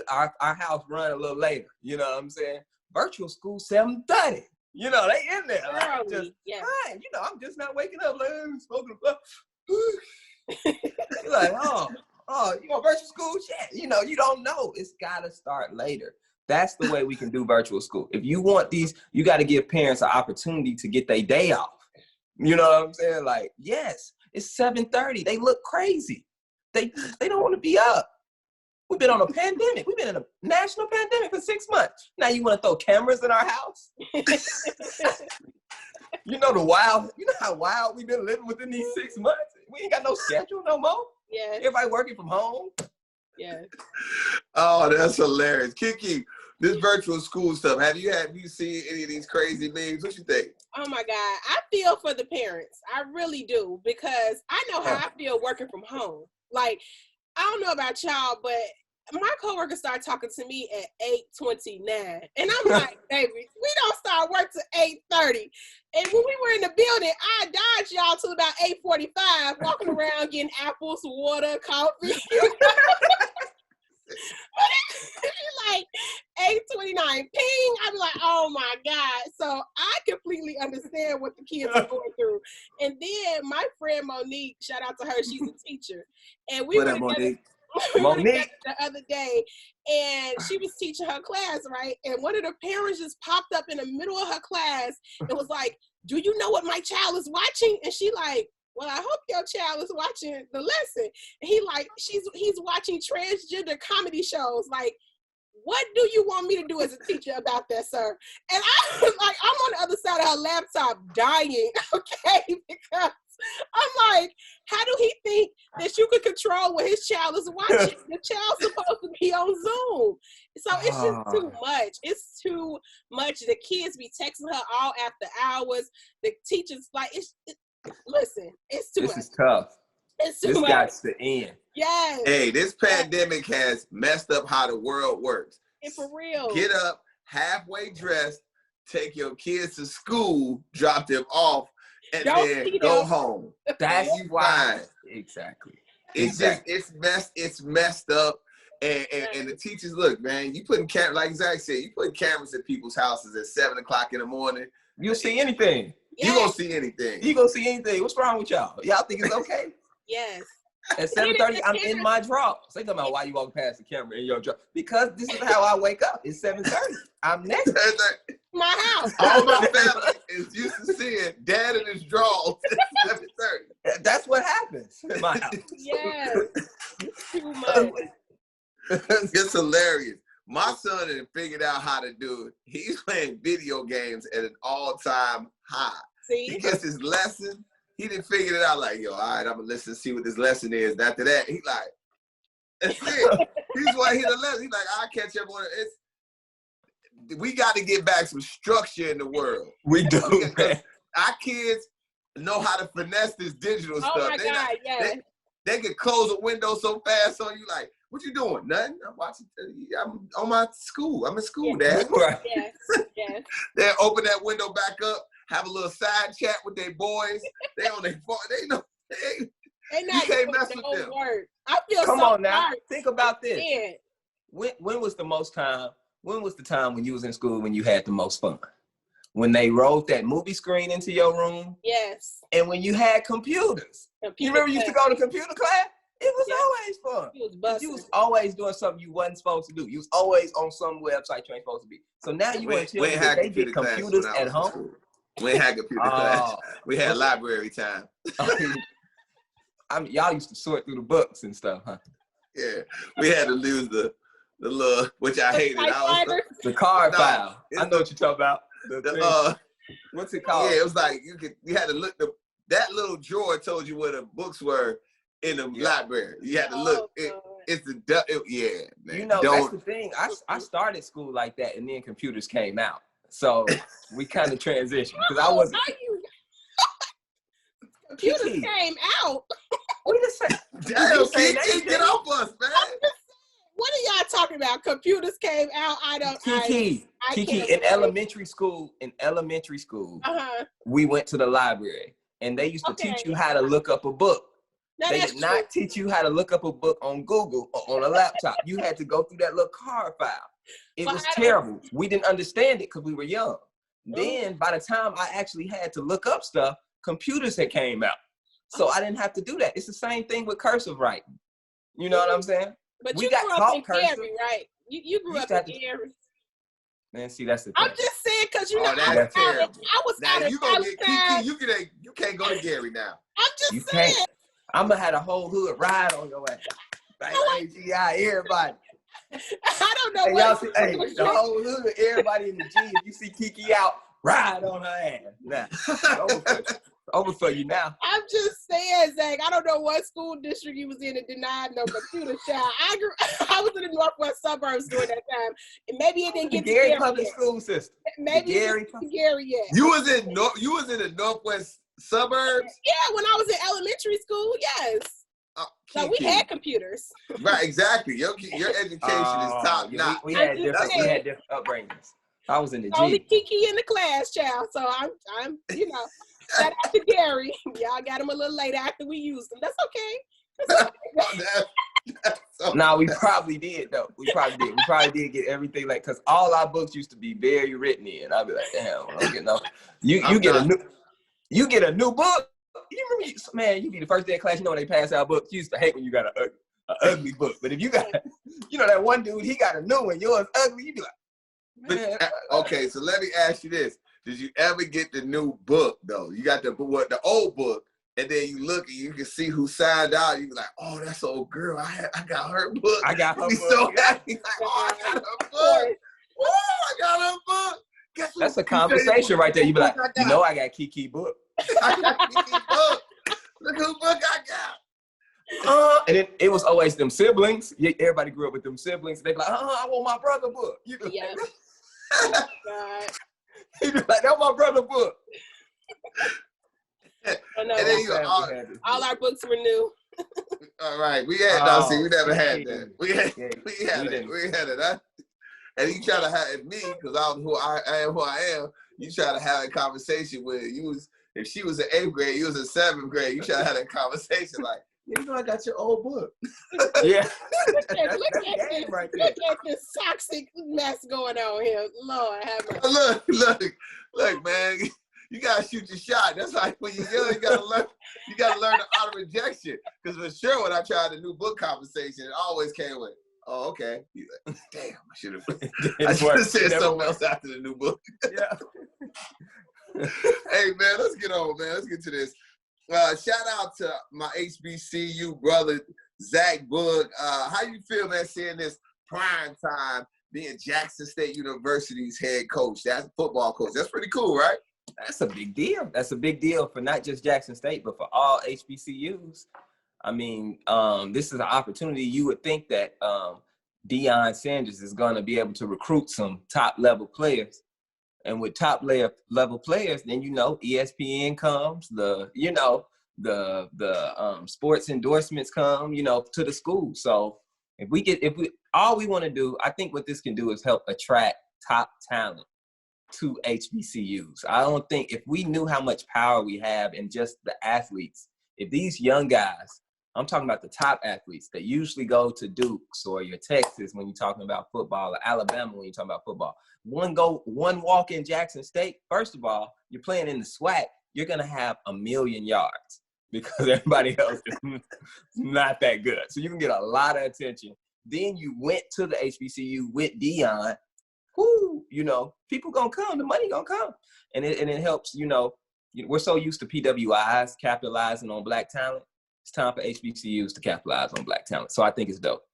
our house run a little later. You know what I'm saying? Virtual school 7:30. You know, they in there. Like, just, fine. You know, I'm just not waking up like smoking a You're like, oh, you want virtual school? Shit. You know, you don't know. It's gotta start later. That's the way we can do virtual school. If you want these, you got to give parents an opportunity to get their day off. You know what I'm saying? Like, yes, it's 7:30. They look crazy. They don't want to be up. We've been on a pandemic. We've been in a national pandemic for 6 months. Now you want to throw cameras in our house? You know how wild we've been living within these 6 months? We ain't got no schedule no more. Yeah. Everybody working from home. Yeah. Oh, that's hilarious. Keke, this virtual school stuff, have you seen any of these crazy memes? What you think? Oh my God. I feel for the parents. I really do, because I know how I feel working from home. Like, I don't know about y'all, but my coworkers started talking to me at 8:29. And I'm like, baby, we don't start work till 8:30. And when we were in the building, I dodged y'all till about 8:45, walking around getting apples, water, coffee. Like 8:29, ping. I'd be like, oh my God. So I completely understand what the kids are going through. And then my friend Monique, shout out to her, she's a teacher. And we were together the other day, and she was teaching her class, right? And one of the parents just popped up in the middle of her class and was like, do you know what my child is watching? And she like, well, I hope your child is watching the lesson. And he like, he's watching transgender comedy shows. Like, what do you want me to do as a teacher about that, sir? And I was like, I'm on the other side of her laptop dying, okay? Because I'm like, how do he think that you could control what his child is watching? The child's supposed to be on Zoom. So it's just too much. It's too much. The kids be texting her all after hours. The teachers, like, listen, it's too much. This is tough. It's too much. This got to end. Yes. Hey, this pandemic has messed up how the world works. And for real. Get up, halfway dressed, take your kids to school, drop them off, and then go home. That's fine. Exactly. It's messed up. And the teachers, look, man, you putting like Zach said, you putting cameras at people's houses at 7 o'clock in the morning. You'll see anything. You gonna see anything. You gonna see anything. What's wrong with y'all? Y'all think it's okay? Yes. At 7:30, I'm in my drawers. They talking about why you walking past the camera in your drawers. Because this is how I wake up. It's 7:30. I'm next. My house. All my family is used to seeing dad in his drawers at 7:30. That's what happens in my house. Yes. Too much. It's hilarious. My son has figured out how to do it. He's playing video games at an all-time high. See? He gets his lesson. He didn't figure it out like, yo, all right, I'm going to listen, see what this lesson is. And after that, he like, that's it. He's want to hear the lesson. He's like, I'll catch everyone. We got to get back some structure in the world. We do, man. Our kids know how to finesse this digital stuff. Oh, my God, yes. They can close a window so fast on you like, what you doing? Nothing. I'm watching. I'm on my school. I'm in school, Dad. Right. Yes. Yes. They open that window back up, have a little side chat with their boys. They on their phone. They know. They not you can't mess with them. Word. I feel Come so on now. hard. Think about this. When was the most time? When was the time when you was in school when you had the most fun? When they rolled that movie screen into your room? Yes. And when you had computers. You remember you used to go to computer class? It was always fun. You was always doing something you wasn't supposed to do. You was always on some website you ain't supposed to be. So now you want to tell me that they get computers at home? We ain't had computer class. We had library time. I mean, y'all used to sort through the books and stuff, huh? Yeah, we had to lose the little, which I hated. The card file. I know what you're talking about. What's it called? Yeah, it was like you had to look. That little drawer told you where the books were in the library. You had to look. It's the man. You know, that's the thing. I started school like that, and then computers came out, so we kind of transitioned because I wasn't. Computers came out. What are you saying? Damn, Keke, get off us, man. What are y'all talking about? Computers came out. Keke, in elementary school, we went to the library and they used to teach you how to look up a book. No, they did not teach you how to look up a book on Google or on a laptop. You had to go through that little card file. It was terrible. We didn't understand it because we were young. Then by the time I actually had to look up stuff, computers had came out. So I didn't have to do that. It's the same thing with cursive writing. You know what I'm saying? But we got taught in cursive. Gary, right? You grew up in Gary. Man, see, that's the thing. I'm just saying, because you know, I was now out you gonna get Keke, you can't go to Gary now. I'm just saying. I'm gonna have a whole hood ride on your ass. Like AGI, everybody. I don't know what. See, the whole hood, everybody in the G. If you see Keke out, ride on her ass. Nah, over for you now. I'm just saying, Zach. I don't know what school district you was in and denied no computer child. I was in the northwest suburbs during that time, and maybe it didn't get to Gary public school system. Maybe Gary yet. You was in the northwest suburbs. Yeah, when I was in elementary school, yes. So we had computers. Right, exactly. Your education is top notch. We had different upbringings. I was in the G. Only Keke in the class, child. So I'm shout out to Gary. Y'all got him a little later after we used him. That's okay. No, we probably did though. We probably did get everything because all our books used to be very written in. I'd be like, damn, I don't get no. You get a new book. You remember, man, you be the first day of class. You know when they pass out books. You used to hate when you got an ugly book. But if you got, that one dude, he got a new one. Yours ugly. You be like, man. Okay, so let me ask you this. Did you ever get the new book, though? You got the old book, and then you look and you can see who signed out. You be like, oh, that's old girl. I got her book. I got her book. So happy. Like, oh, I got her book. Oh, I got her book. That's a conversation right there. You be like, I got Keke book. I got Keke book. Look who book I got. And it was always them siblings. Everybody grew up with them siblings. They be like, I want my brother book. You be like, God. You be like, that's my brother book. And then all our books were new. All right, we never had that. We had it. Huh? And you try to have me because I'm who I am. You try to have a conversation with if she was in 8th grade, you was in 7th grade. You try to have that conversation like, I got your old book. Yeah. Look at this toxic mess going on here. Lord have mercy. Look, man. You gotta shoot your shot. That's like when you're young, you gotta learn the art of rejection. Because for sure, when I tried the new book conversation, it always came with, oh, okay. Like, damn, I should have said something else after the new book. Yeah. Hey, man, let's get on, man. Let's get to this. Shout out to my HBCU brother, Zach Boog. How you feel, man, seeing this prime time being Jackson State University's head coach? That's football coach. That's pretty cool, right? That's a big deal. That's a big deal for not just Jackson State, but for all HBCUs. I mean, this is an opportunity. You would think that Deion Sanders is going to be able to recruit some top-level players. And with top-level players, then, ESPN comes, the sports endorsements come, to the school. So all we want to do, I think what this can do is help attract top talent to HBCUs. I don't think if we knew how much power we have in just the athletes, if these young guys, I'm talking about the top athletes that usually go to Dukes or your Texas when you're talking about football, or Alabama when you're talking about football. One walk in Jackson State, first of all, you're playing in the SWAC, you're going to have 1 million yards because everybody else is not that good. So you can get a lot of attention. Then you went to the HBCU with Deion. People going to come, the money going to come. And it helps, we're so used to PWIs capitalizing on black talent. It's time for HBCUs to capitalize on black talent. So I think it's dope.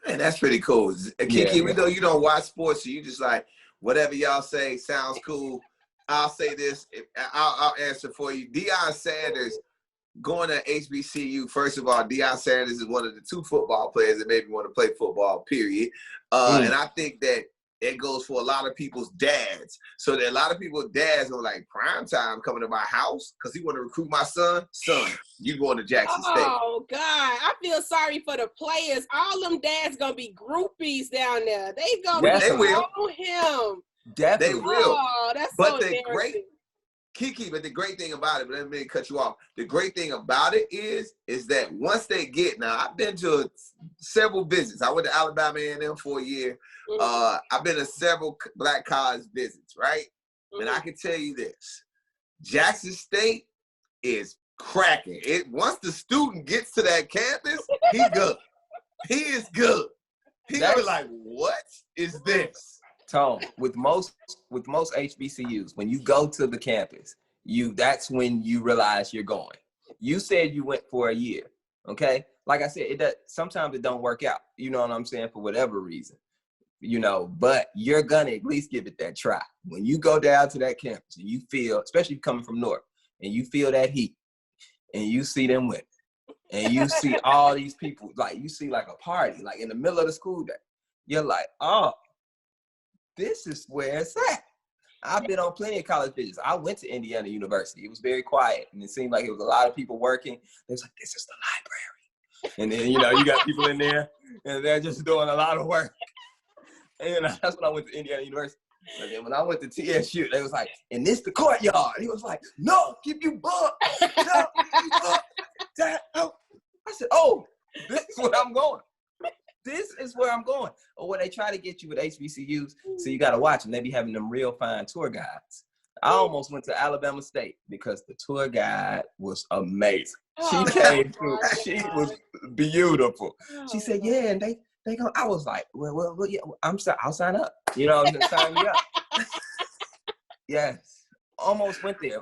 Man, that's pretty cool. Keke, we know you don't watch sports, so you just like, whatever y'all say sounds cool. I'll say this. I'll answer for you. Deion Sanders going to HBCU, first of all, Deion Sanders is one of the 2 football players that made me want to play football, period. And I think that it goes for a lot of people's dads. So that a lot of people's dads are like, prime time coming to my house because he want to recruit my son. Son, you going to Jackson State. Oh, God. I feel sorry for the players. All them dads going to be groupies down there. They going to be on him. Definitely. They will. Oh, that's but so embarrassing. Keke, but the great thing about it, but let me cut you off. The great thing about it is that once they get, now I've been to several visits. I went to Alabama A&M for a year. I've been to several black college visits, right? And I can tell you this, Jackson State is cracking. Once the student gets to that campus, he good. He is good. He gonna be like, what is this? Tone, with most HBCUs, when you go to the campus, that's when you realize you're going. You said you went for a year, okay? Like I said, sometimes it don't work out. You know what I'm saying? For whatever reason, but you're gonna at least give it that try. When you go down to that campus and you feel, especially coming from North, and you feel that heat, and you see them women, and you see all these people, like you see like a party, like in the middle of the school day, you're like, oh, this is where it's at. I've been on plenty of college visits. I went to Indiana University. It was very quiet, and it seemed like it was a lot of people working. They was like, this is the library. And then, you got people in there, and they're just doing a lot of work. And that's when I went to Indiana University. And then when I went to TSU, they was like, and this the courtyard. He was like, no, keep you buck. No, I said, oh, this is where I'm going. This is where I'm going. Or when they try to get you with HBCUs, so you got to watch them. They be having them real fine tour guides. I almost went to Alabama State because the tour guide was amazing. She came through. She was beautiful. She said, yeah, and they go. I was like, well, yeah, I'll sign up. Sign me up. Yes, almost went there.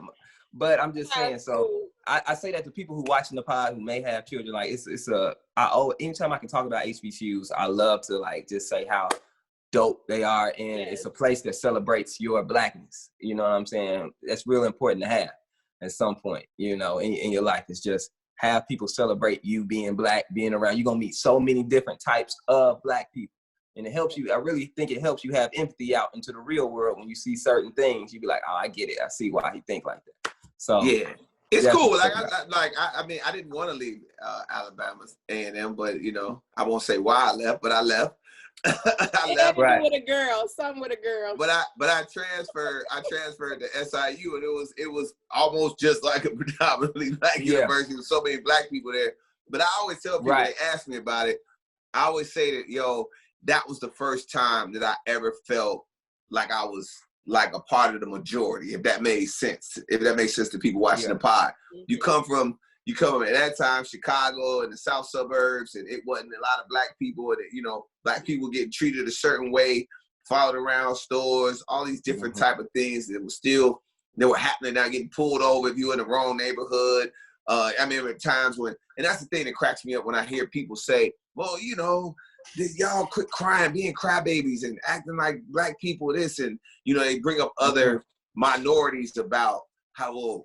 But I'm just saying, so I say that to people who watching the pod who may have children, like anytime I can talk about HBCUs, I love to like just say how dope they are, and it's a place that celebrates your blackness. You know what I'm saying? That's real important to have at some point, in your life. It's just have people celebrate you being black, being around. You're gonna meet so many different types of black people. And it helps you. I really think it helps you have empathy out into the real world. When you see certain things, you be like, oh, I get it. I see why he think like that. So yeah, it's cool. I mean, I didn't want to leave Alabama A&M, but I won't say why I left, but I left. I left. Right. Something with a girl. But I transferred to SIU, and it was almost just like a predominantly black university with so many black people there. But I always tell people, they ask me about it, I always say that, that was the first time that I ever felt like I was like a part of the majority, if that made sense. If that makes sense to people watching the pod. You come from at that time, Chicago and the south suburbs, and it wasn't a lot of black people, and black people getting treated a certain way, followed around stores, all these different type of things that were happening now, getting pulled over if you were in the wrong neighborhood. I remember times when, and that's the thing that cracks me up when I hear people say, well, y'all quit crying, being crybabies and acting like black people this, and they bring up other minorities about how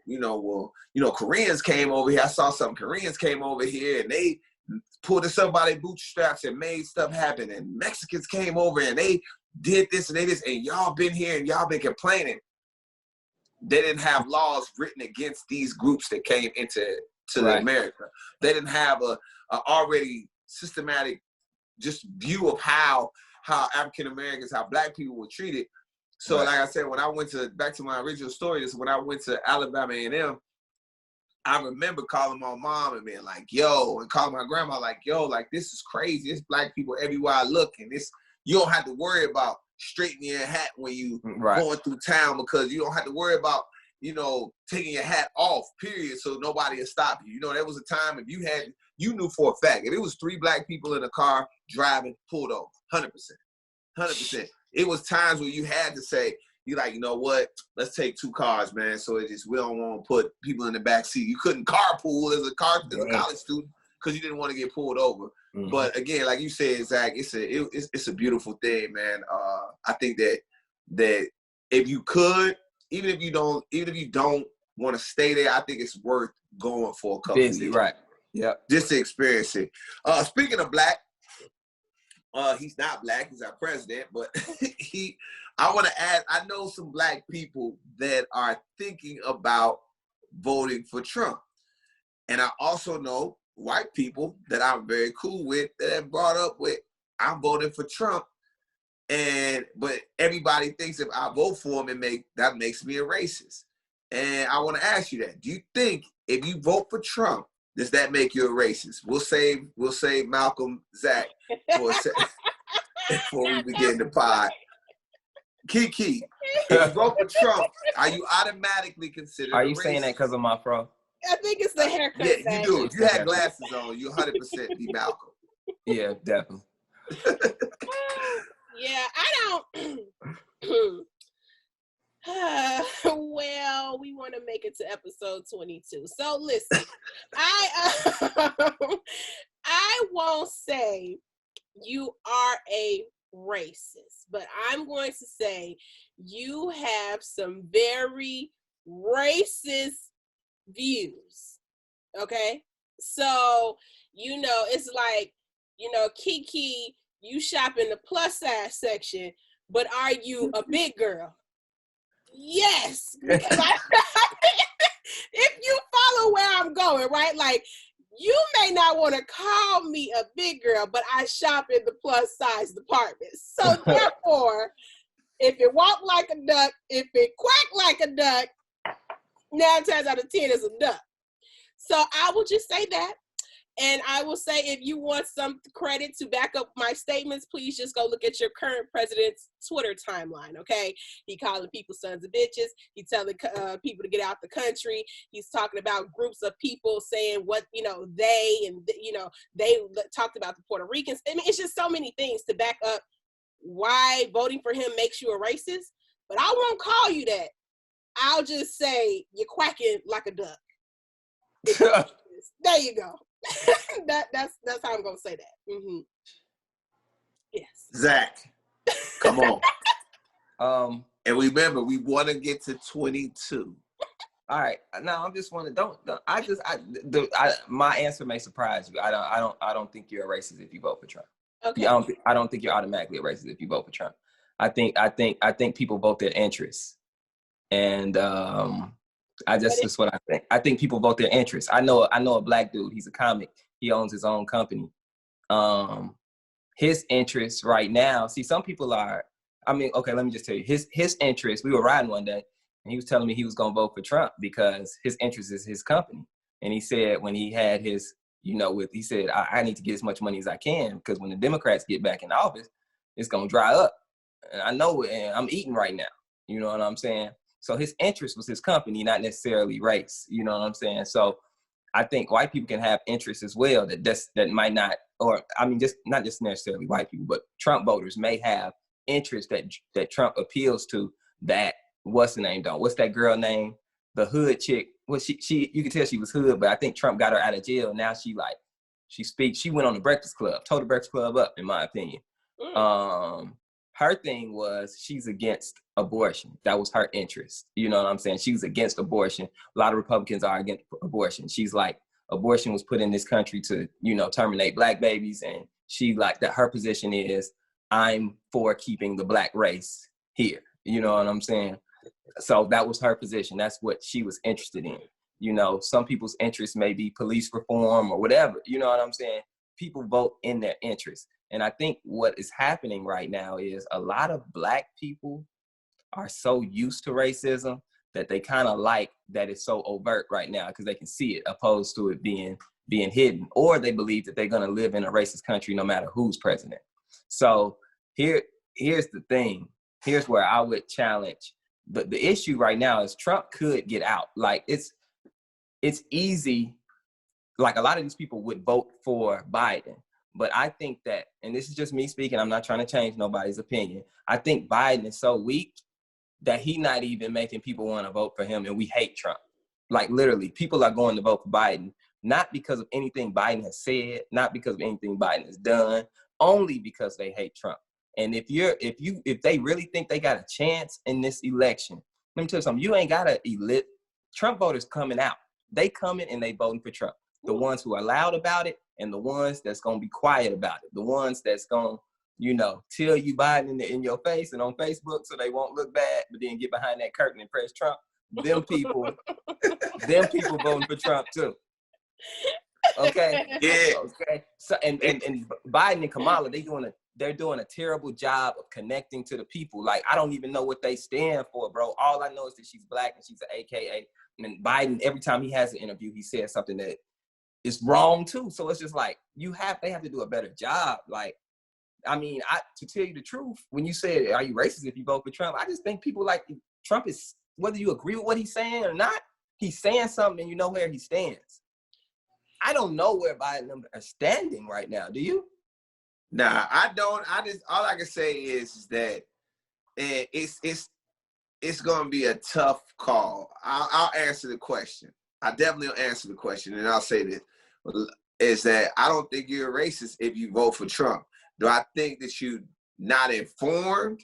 Koreans came over here. I saw some Koreans came over here and they pulled us up by their bootstraps and made stuff happen, and Mexicans came over and they did this and they this, and y'all been here and y'all been complaining. They didn't have laws written against these groups that came into America. They didn't have a already systematic just view of how African Americans, how black people were treated. So like I said, when I went back to my original story, is when I went to Alabama A&M, I remember calling my mom and being like, yo, and calling my grandma like, yo, like this is crazy. There's black people everywhere I look, and you don't have to worry about straightening your hat when you going through town, because you don't have to worry about, taking your hat off, period, so nobody will stop you. There was a time if you knew for a fact, if it was 3 black people in a car driving, pulled over, 100%. It was times where you had to say, you're like, you know what, let's take 2 cars, man, so we don't want to put people in the back seat. You couldn't carpool as a college student because you didn't want to get pulled over. But again, like you said, Zach, it's a beautiful thing, man. I think that if you could, even if you don't want to stay there, I think it's worth going for a couple of years. Right. Yeah. Just to experience it. Speaking of black, He's not black, he's our president, but I want to add, I know some black people that are thinking about voting for Trump. And I also know white people that I'm very cool with that have brought up with, I'm voting for Trump. But everybody thinks if I vote for him, that makes me a racist. And I want to ask you that. Do you think if you vote for Trump, does that make you a racist? We'll save Malcolm, Zach, for a second before we begin the pod. Keke, if you vote for Trump, are you automatically considered Are you a racist? saying that because of my fro? I think it's the haircut. Yeah, you do. If you had glasses on, you 100% be Malcolm. Yeah, definitely. Yeah, I don't. Well, we want to make it to episode 22. So listen, I won't say you are a racist, but I'm going to say you have some very racist views. Okay? So, it's like, Keke, you shop in the plus size section, but are you a big girl? Yes. If you follow where I'm going, right? Like, you may not want to call me a big girl, but I shop in the plus size department. So therefore, if it walk like a duck, if it quack like a duck, 9 times out of 10 is a duck. So I will just say that. And I will say, if you want some credit to back up my statements, please just go look at your current president's Twitter timeline, okay? He calling people sons of bitches. He telling people to get out the country. He's talking about groups of people saying what, they talked about the Puerto Ricans. I mean, it's just so many things to back up why voting for him makes you a racist. But I won't call you that. I'll just say you're quacking like a duck. There you go. That's how I'm gonna say that. Mm-hmm. Yes. Zach, come on. And remember, we want to get to 22. All right. Now I'm just wondering. My answer may surprise you. I don't think you're a racist if you vote for Trump. Okay. I don't think you're automatically a racist if you vote for Trump. I think people vote their interests, and that's what I think. I think people vote their interests. I know a black dude. He's a comic. He owns his own company. His interests right now. See, some people are. I mean, okay. Let me just tell you. His interests. We were riding one day, and he was telling me he was gonna vote for Trump because his interest is his company. And he said when he had his, he said I need to get as much money as I can because when the Democrats get back in office, it's gonna dry up. And I know it. And I'm eating right now. You know what I'm saying? So his interest was his company, not necessarily race. You know what I'm saying? So I think white people can have interests as well that might not, or I mean, just not just necessarily white people, but Trump voters may have interests that Trump appeals to. That what's the name? What's that girl name? The hood chick. Well, she you can tell she was hood, but I think Trump got her out of jail. Now she speaks. She went on the Breakfast Club, tore the Breakfast Club up, in my opinion. Her thing was she's against abortion. That was her interest. You know what I'm saying? She was against abortion. A lot of Republicans are against abortion. She's like, abortion was put in this country to, terminate black babies. And she like that her position is, I'm for keeping the black race here. You know what I'm saying? So that was her position. That's what she was interested in. Some people's interests may be police reform or whatever. You know what I'm saying? People vote in their interest. And I think what is happening right now is a lot of black people are so used to racism that they kind of like that it's so overt right now because they can see it opposed to it being hidden, or they believe that they're going to live in a racist country no matter who's president. So here's the thing. Here's where I would challenge. The issue right now is Trump could get out. Like it's easy. Like a lot of these people would vote for Biden. But I think that, and this is just me speaking, I'm not trying to change nobody's opinion. I think Biden is so weak that he's not even making people want to vote for him, and we hate Trump. Like literally, people are going to vote for Biden, not because of anything Biden has said, not because of anything Biden has done, only because they hate Trump. And if they really think they got a chance in this election, let me tell you something, you ain't got to elect. Trump voters coming out. They coming and they voting for Trump. The ones who are loud about it and the ones that's going to be quiet about it. The ones that's going to you know, tell you Biden in your face and on Facebook so they won't look bad, but then get behind that curtain and press Trump. Them people voting for Trump too. Okay. Yeah. Okay. So and Biden and Kamala, they're doing a terrible job of connecting to the people. Like, I don't even know what they stand for, bro. All I know is that she's black and she's an AKA. And then Biden, every time he has an interview, he says something that is wrong too. So it's just like they have to do a better job. Like, I mean, to tell you the truth, when you said, are you racist if you vote for Trump? I just think people like Trump is, whether you agree with what he's saying or not, he's saying something and you know where he stands. I don't know where Biden are standing right now. Do you? Nah, I don't. All I can say is that it's going to be a tough call. I'll answer the question. I definitely will answer the question, and I'll say this, is that I don't think you're a racist if you vote for Trump. Do I think that you're not informed?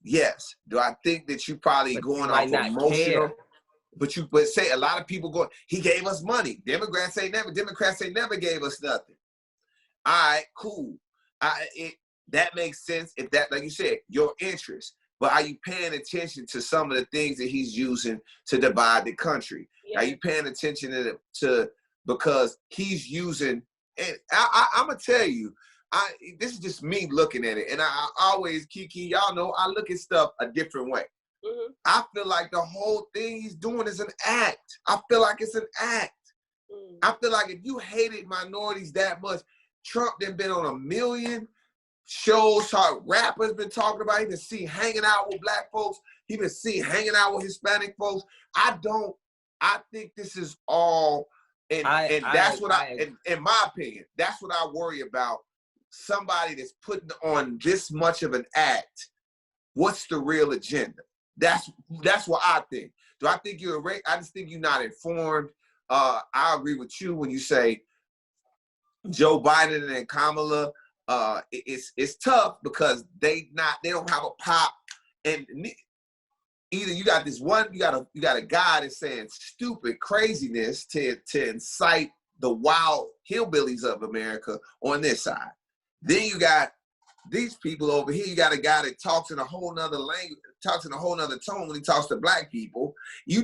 Yes. Do I think that you probably going off emotional? Care. But say a lot of people go, he gave us money. Democrats ain't never gave us nothing. All right, cool. That makes sense if that, like you said, your interest. But are you paying attention to some of the things that he's using to divide the country? Yeah. Are you paying attention to because he's using, and I'm going to tell you, this is just me looking at it. And I always, Keke, y'all know, I look at stuff a different way. Mm-hmm. I feel like the whole thing he's doing is an act. I feel like it's an act. Mm. I feel like if you hated minorities that much, Trump done been on 1 million shows, how rappers been talking about. He been seen hanging out with black folks. He been seen hanging out with Hispanic folks. I think this is all, and that's what in my opinion, that's what I worry about. Somebody that's putting on this much of an act. What's the real agenda? That's what I think. Do I think you're a racist? I just think you're not informed. I agree with you when you say Joe Biden and Kamala. It's tough because they don't have a pop, and either you got a guy that's saying stupid craziness to incite the wild hillbillies of America on this side. Then you got these people over here. You got a guy that talks in a whole nother language, talks in a whole nother tone when he talks to black people. You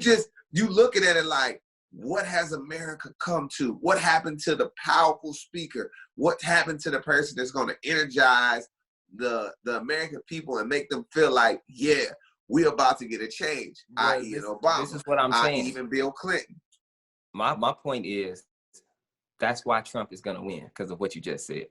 looking at it like, what has America come to? What happened to the powerful speaker? What happened to the person that's going to energize the American people and make them feel like, yeah, we're about to get a change? I.e. Obama. This is what I'm saying. Even Bill Clinton. My point is, that's why Trump is going to win, because of what you just said.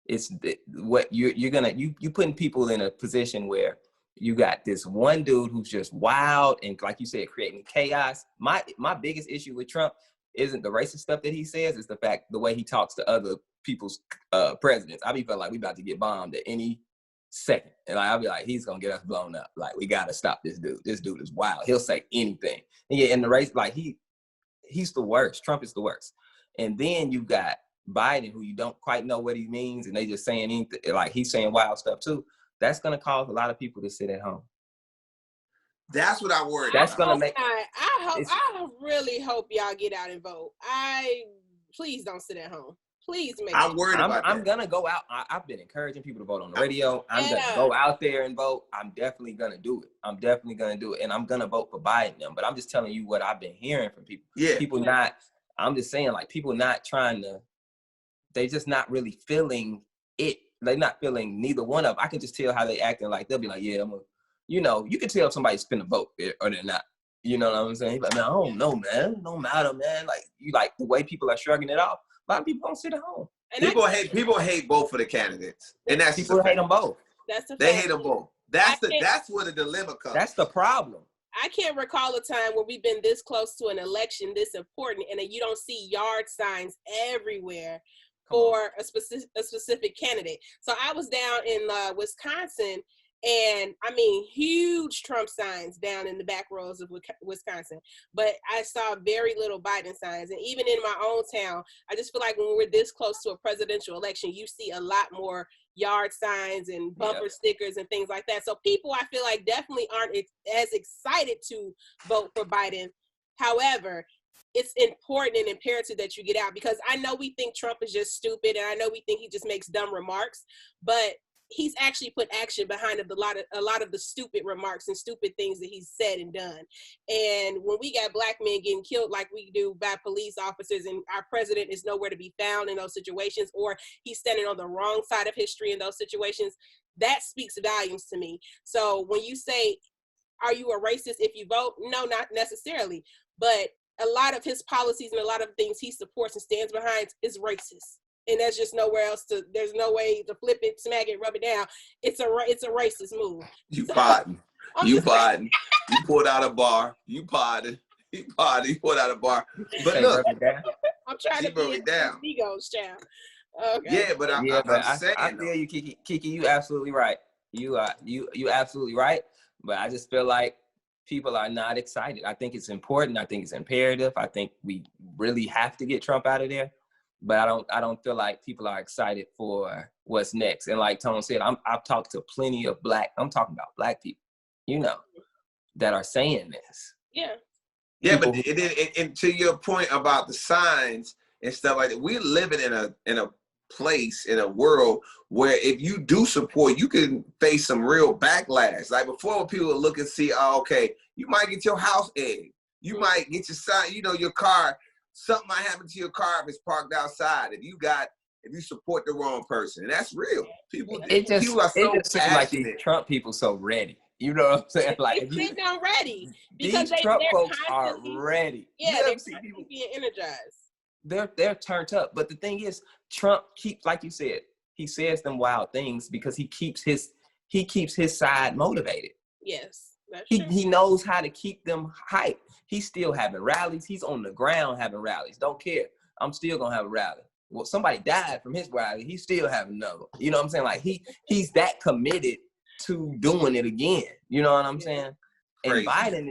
It's what you putting people in a position where you got this one dude who's just wild and, like you said, creating chaos. My biggest issue with Trump isn't the racist stuff that he says. It's the way he talks to other people's presidents. I be feeling like we about to get bombed at any second, and I'll be like, he's gonna get us blown up. Like, we gotta stop this dude. This dude is wild. He'll say anything. And yeah, in the race, like he's the worst. Trump is the worst. And then you got Biden, who you don't quite know what he means, and they just saying anything, like he's saying wild stuff too. That's gonna cause a lot of people to sit at home. That's what I worry. That's about. Gonna make. I really hope y'all get out and vote. Please don't sit at home. Please make. I'm worried about that. I'm gonna go out. I've been encouraging people to vote on the radio. I'm gonna go out there and vote. I'm definitely gonna do it. And I'm gonna vote for Biden. But I'm just telling you what I've been hearing from people. Yeah. People not. I'm just saying, like, people not trying to. They just not really feeling it. They're not feeling neither one of them. I can just tell how they acting. Like, they'll be like, yeah, you can tell if somebody's finna vote or they're not. You know what I'm saying? Like, man, I don't know, man. It don't matter, man. Like the way people are shrugging it off. A lot of people don't sit at home. And people hate both of the candidates, and that's people hate them both. They hate them both. That's where the dilemma comes. That's the problem. I can't recall a time where we've been this close to an election this important, and that you don't see yard signs everywhere for a specific candidate. So I was down in Wisconsin, and I mean, huge Trump signs down in the back rows of Wisconsin. But I saw very little Biden signs. And even in my own town, I just feel like when we're this close to a presidential election, you see a lot more yard signs and bumper stickers and things like that. So people, I feel like, definitely aren't as excited to vote for Biden. However, it's important and imperative that you get out, because I know we think Trump is just stupid, and I know we think he just makes dumb remarks, but he's actually put action behind a lot of the stupid remarks and stupid things that he's said and done. And when we got black men getting killed like we do by police officers, and our president is nowhere to be found in those situations, or he's standing on the wrong side of history in those situations, that speaks volumes to me. So when you say, are you a racist if you vote? No, not necessarily. But a lot of his policies and a lot of things he supports and stands behind is racist. And there's just nowhere else to, there's no way to flip it, smack it, rub it down. It's a racist move. You potting. You potting. You pulled out a bar. You potted. You potted. You pulled out a bar. But look, I'm trying to be down. Egos, child. Okay. Yeah, but I'm saying, I feel you, Keke, you absolutely right. You absolutely right. But I just feel like people are not excited. I think it's important. I think it's imperative. I think we really have to get Trump out of there. But I don't feel like people are excited for what's next. And like Tone said, I've talked to plenty of I'm talking about black people, that are saying this. Yeah. Yeah, but and to your point about the signs and stuff like that, we're living in a place, in a world where if you do support, you can face some real backlash. Like before, when people would look and see, oh, okay, you might get your house egged. You might get your sign, your car, something might happen to your car if it's parked outside. If you support the wrong person, and that's real. People are so passionate. Like these Trump people so ready. You know what I'm saying? Like they're not ready because these Trump folks are ready. Yeah, they're being energized. They're turned up. But the thing is, Trump keeps, like you said, he says them wild things because he keeps his side motivated. Yes, that's true. He he knows how to keep them hyped. He's still having rallies. He's on the ground having rallies. Don't care. I'm still gonna have a rally. Well, somebody died from his rally. He's still having another. You know what I'm saying? Like he's that committed to doing it again. You know what I'm saying? Crazy. And Biden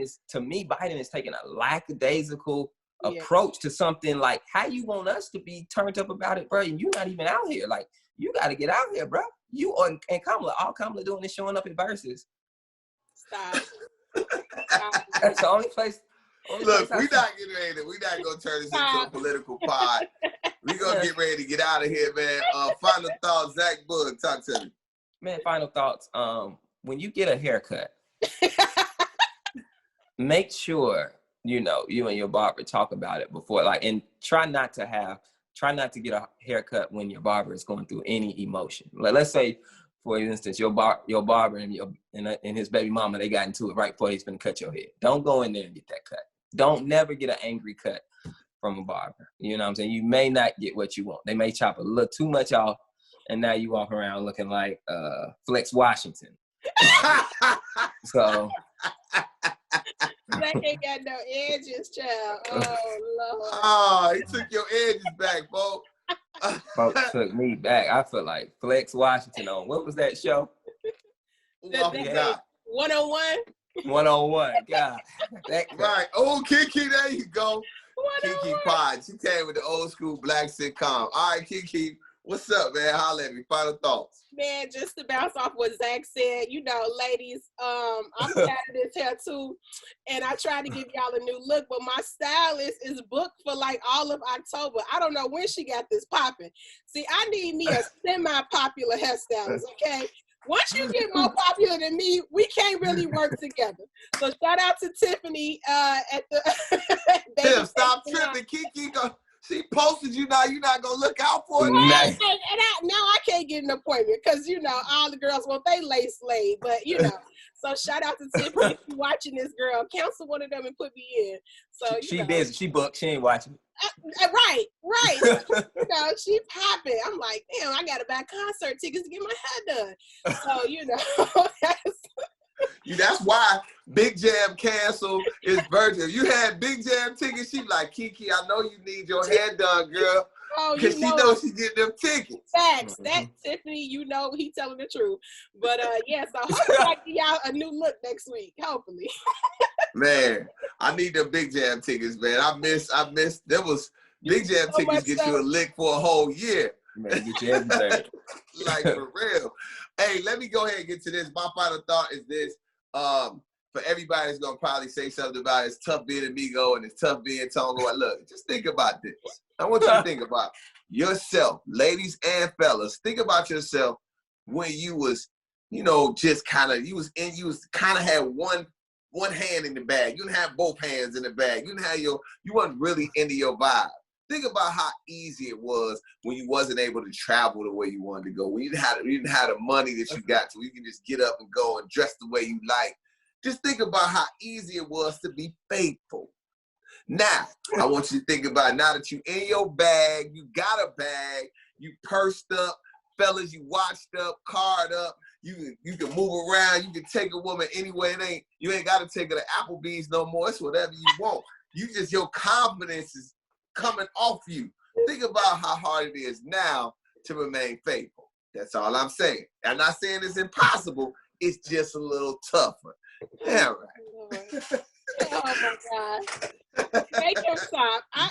is taking a lackadaisical approach to something like, how you want us to be turned up about it, bro? And you're not even out here. Like, you got to get out here, bro. You and Kamala, all Kamala doing is showing up at verses. Stop. That's the only place. Look, we're not gonna turn this into a political pod. We're gonna get ready to get out of here, man. Final thoughts, Zach Boog, talk to me. Man, final thoughts. When you get a haircut, make sure you and your barber talk about it before, and try not to get a haircut when your barber is going through any emotion. Like, let's say, for instance, your barber and his baby mama, they got into it right before he's gonna cut your head. Don't go in there and get that cut. Don't never get an angry cut from a barber. You know what I'm saying? You may not get what you want. They may chop a little too much off, and now you walk around looking like Flex Washington. So Black ain't got no edges, child. Oh Lord. Oh, he took your edges back, Bo. Folks took me back. I feel like Flex Washington on, what was that show? 101. 101. God. Right. Oh, Keke, there you go. Keke Pod. She came with the old school black sitcom. All right, Keke, what's up, man? Holla at me. Final thoughts. Man, just to bounce off what Zach said, ladies, I'm tired of this hair too, and I tried to give y'all a new look, but my stylist is booked for like all of October. I don't know when she got this popping. See, I need me a semi-popular hairstylist, okay? Once you get more popular than me, we can't really work together. So shout out to Tiffany at the Tim, stop tripping. Keke, she posted you now. You're not going to look out for it? Nice. Now I can't get an appointment because, all the girls want they lace laid. But, so shout out to Tiffany if you're watching this, girl. Cancel one of them and put me in. So she busy. She booked. She ain't watching. Right. She popping. I'm like, damn, I got to buy concert tickets to get my hair done. So, that's why Big Jam canceled his virgin. You had Big Jam tickets. She like, Keke, I know you need your hair done, girl. Because she knows she getting them tickets. Facts. That Tiffany, he telling the truth. But so hopefully I give y'all a new look next week. Hopefully. Man, I need them Big Jam tickets, man. I miss. There was Big Jam tickets get you a lick for a whole year. Man, get you everything. Like, for real. Hey, let me go ahead and get to this. My final thought is this. for everybody that's gonna probably say something about it's tough being amigo and it's tough being Tongo. Look, just think about this. I want you to think about yourself, ladies and fellas. Think about yourself when you was, you know, just kind of, you was kind of had one hand in the bag. You didn't have both hands in the bag. You wasn't really into your vibe. Think about how easy it was when you wasn't able to travel the way you wanted to go. When you didn't have the money that you got to. You can just get up and go and dress the way you like. Just think about how easy it was to be faithful. Now, I want you to think about now that you in your bag, you got a bag, you pursed up, fellas, you washed up, card up, you can move around, you can take a woman anywhere. You ain't got to take her to Applebee's no more. It's whatever you want. Your confidence is coming off you. Think about how hard it is now to remain faithful. That's all I'm saying. I'm not saying it's impossible. It's just a little tougher. Yeah, right. Oh my God. Make him stop. I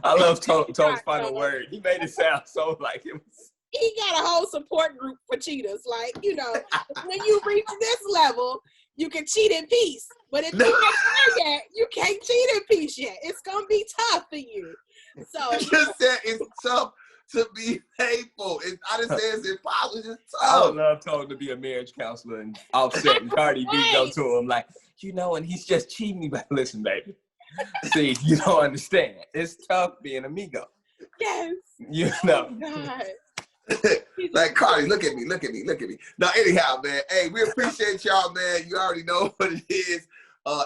love Tone's final word. He made it sound so like it was. He got a whole support group for cheaters. Like, you know, when you reach this level, you can cheat in peace. But if you ain't there yet, you can't cheat in peace yet. It's gonna be tough for you. So you just said it's tough to be faithful. I didn't say it's impossible. It's just tough. I would love Tone to be a marriage counselor and Offset and Cardi B go to him like, you know, and he's just cheating me. But listen, baby. See, you don't understand. It's tough being amigo. Yes. You know. Oh God. Like, Cardi, look at me. Now, anyhow, man, hey, we appreciate y'all, man. You already know what it is.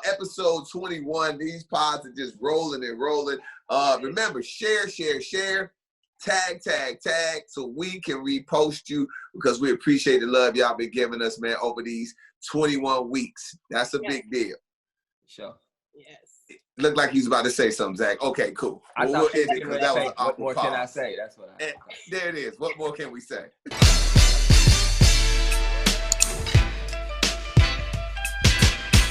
Episode 21. These pods are just rolling and rolling. Remember, share, tag, so we can repost you because we appreciate the love y'all been giving us, man, over these 21 weeks. That's a big deal. Sure. Yes. Looked like he was about to say something, Zach. Okay, cool. We'll end it because that was an awkward What more pause. can I say? That's what I. There it is. What more can we say?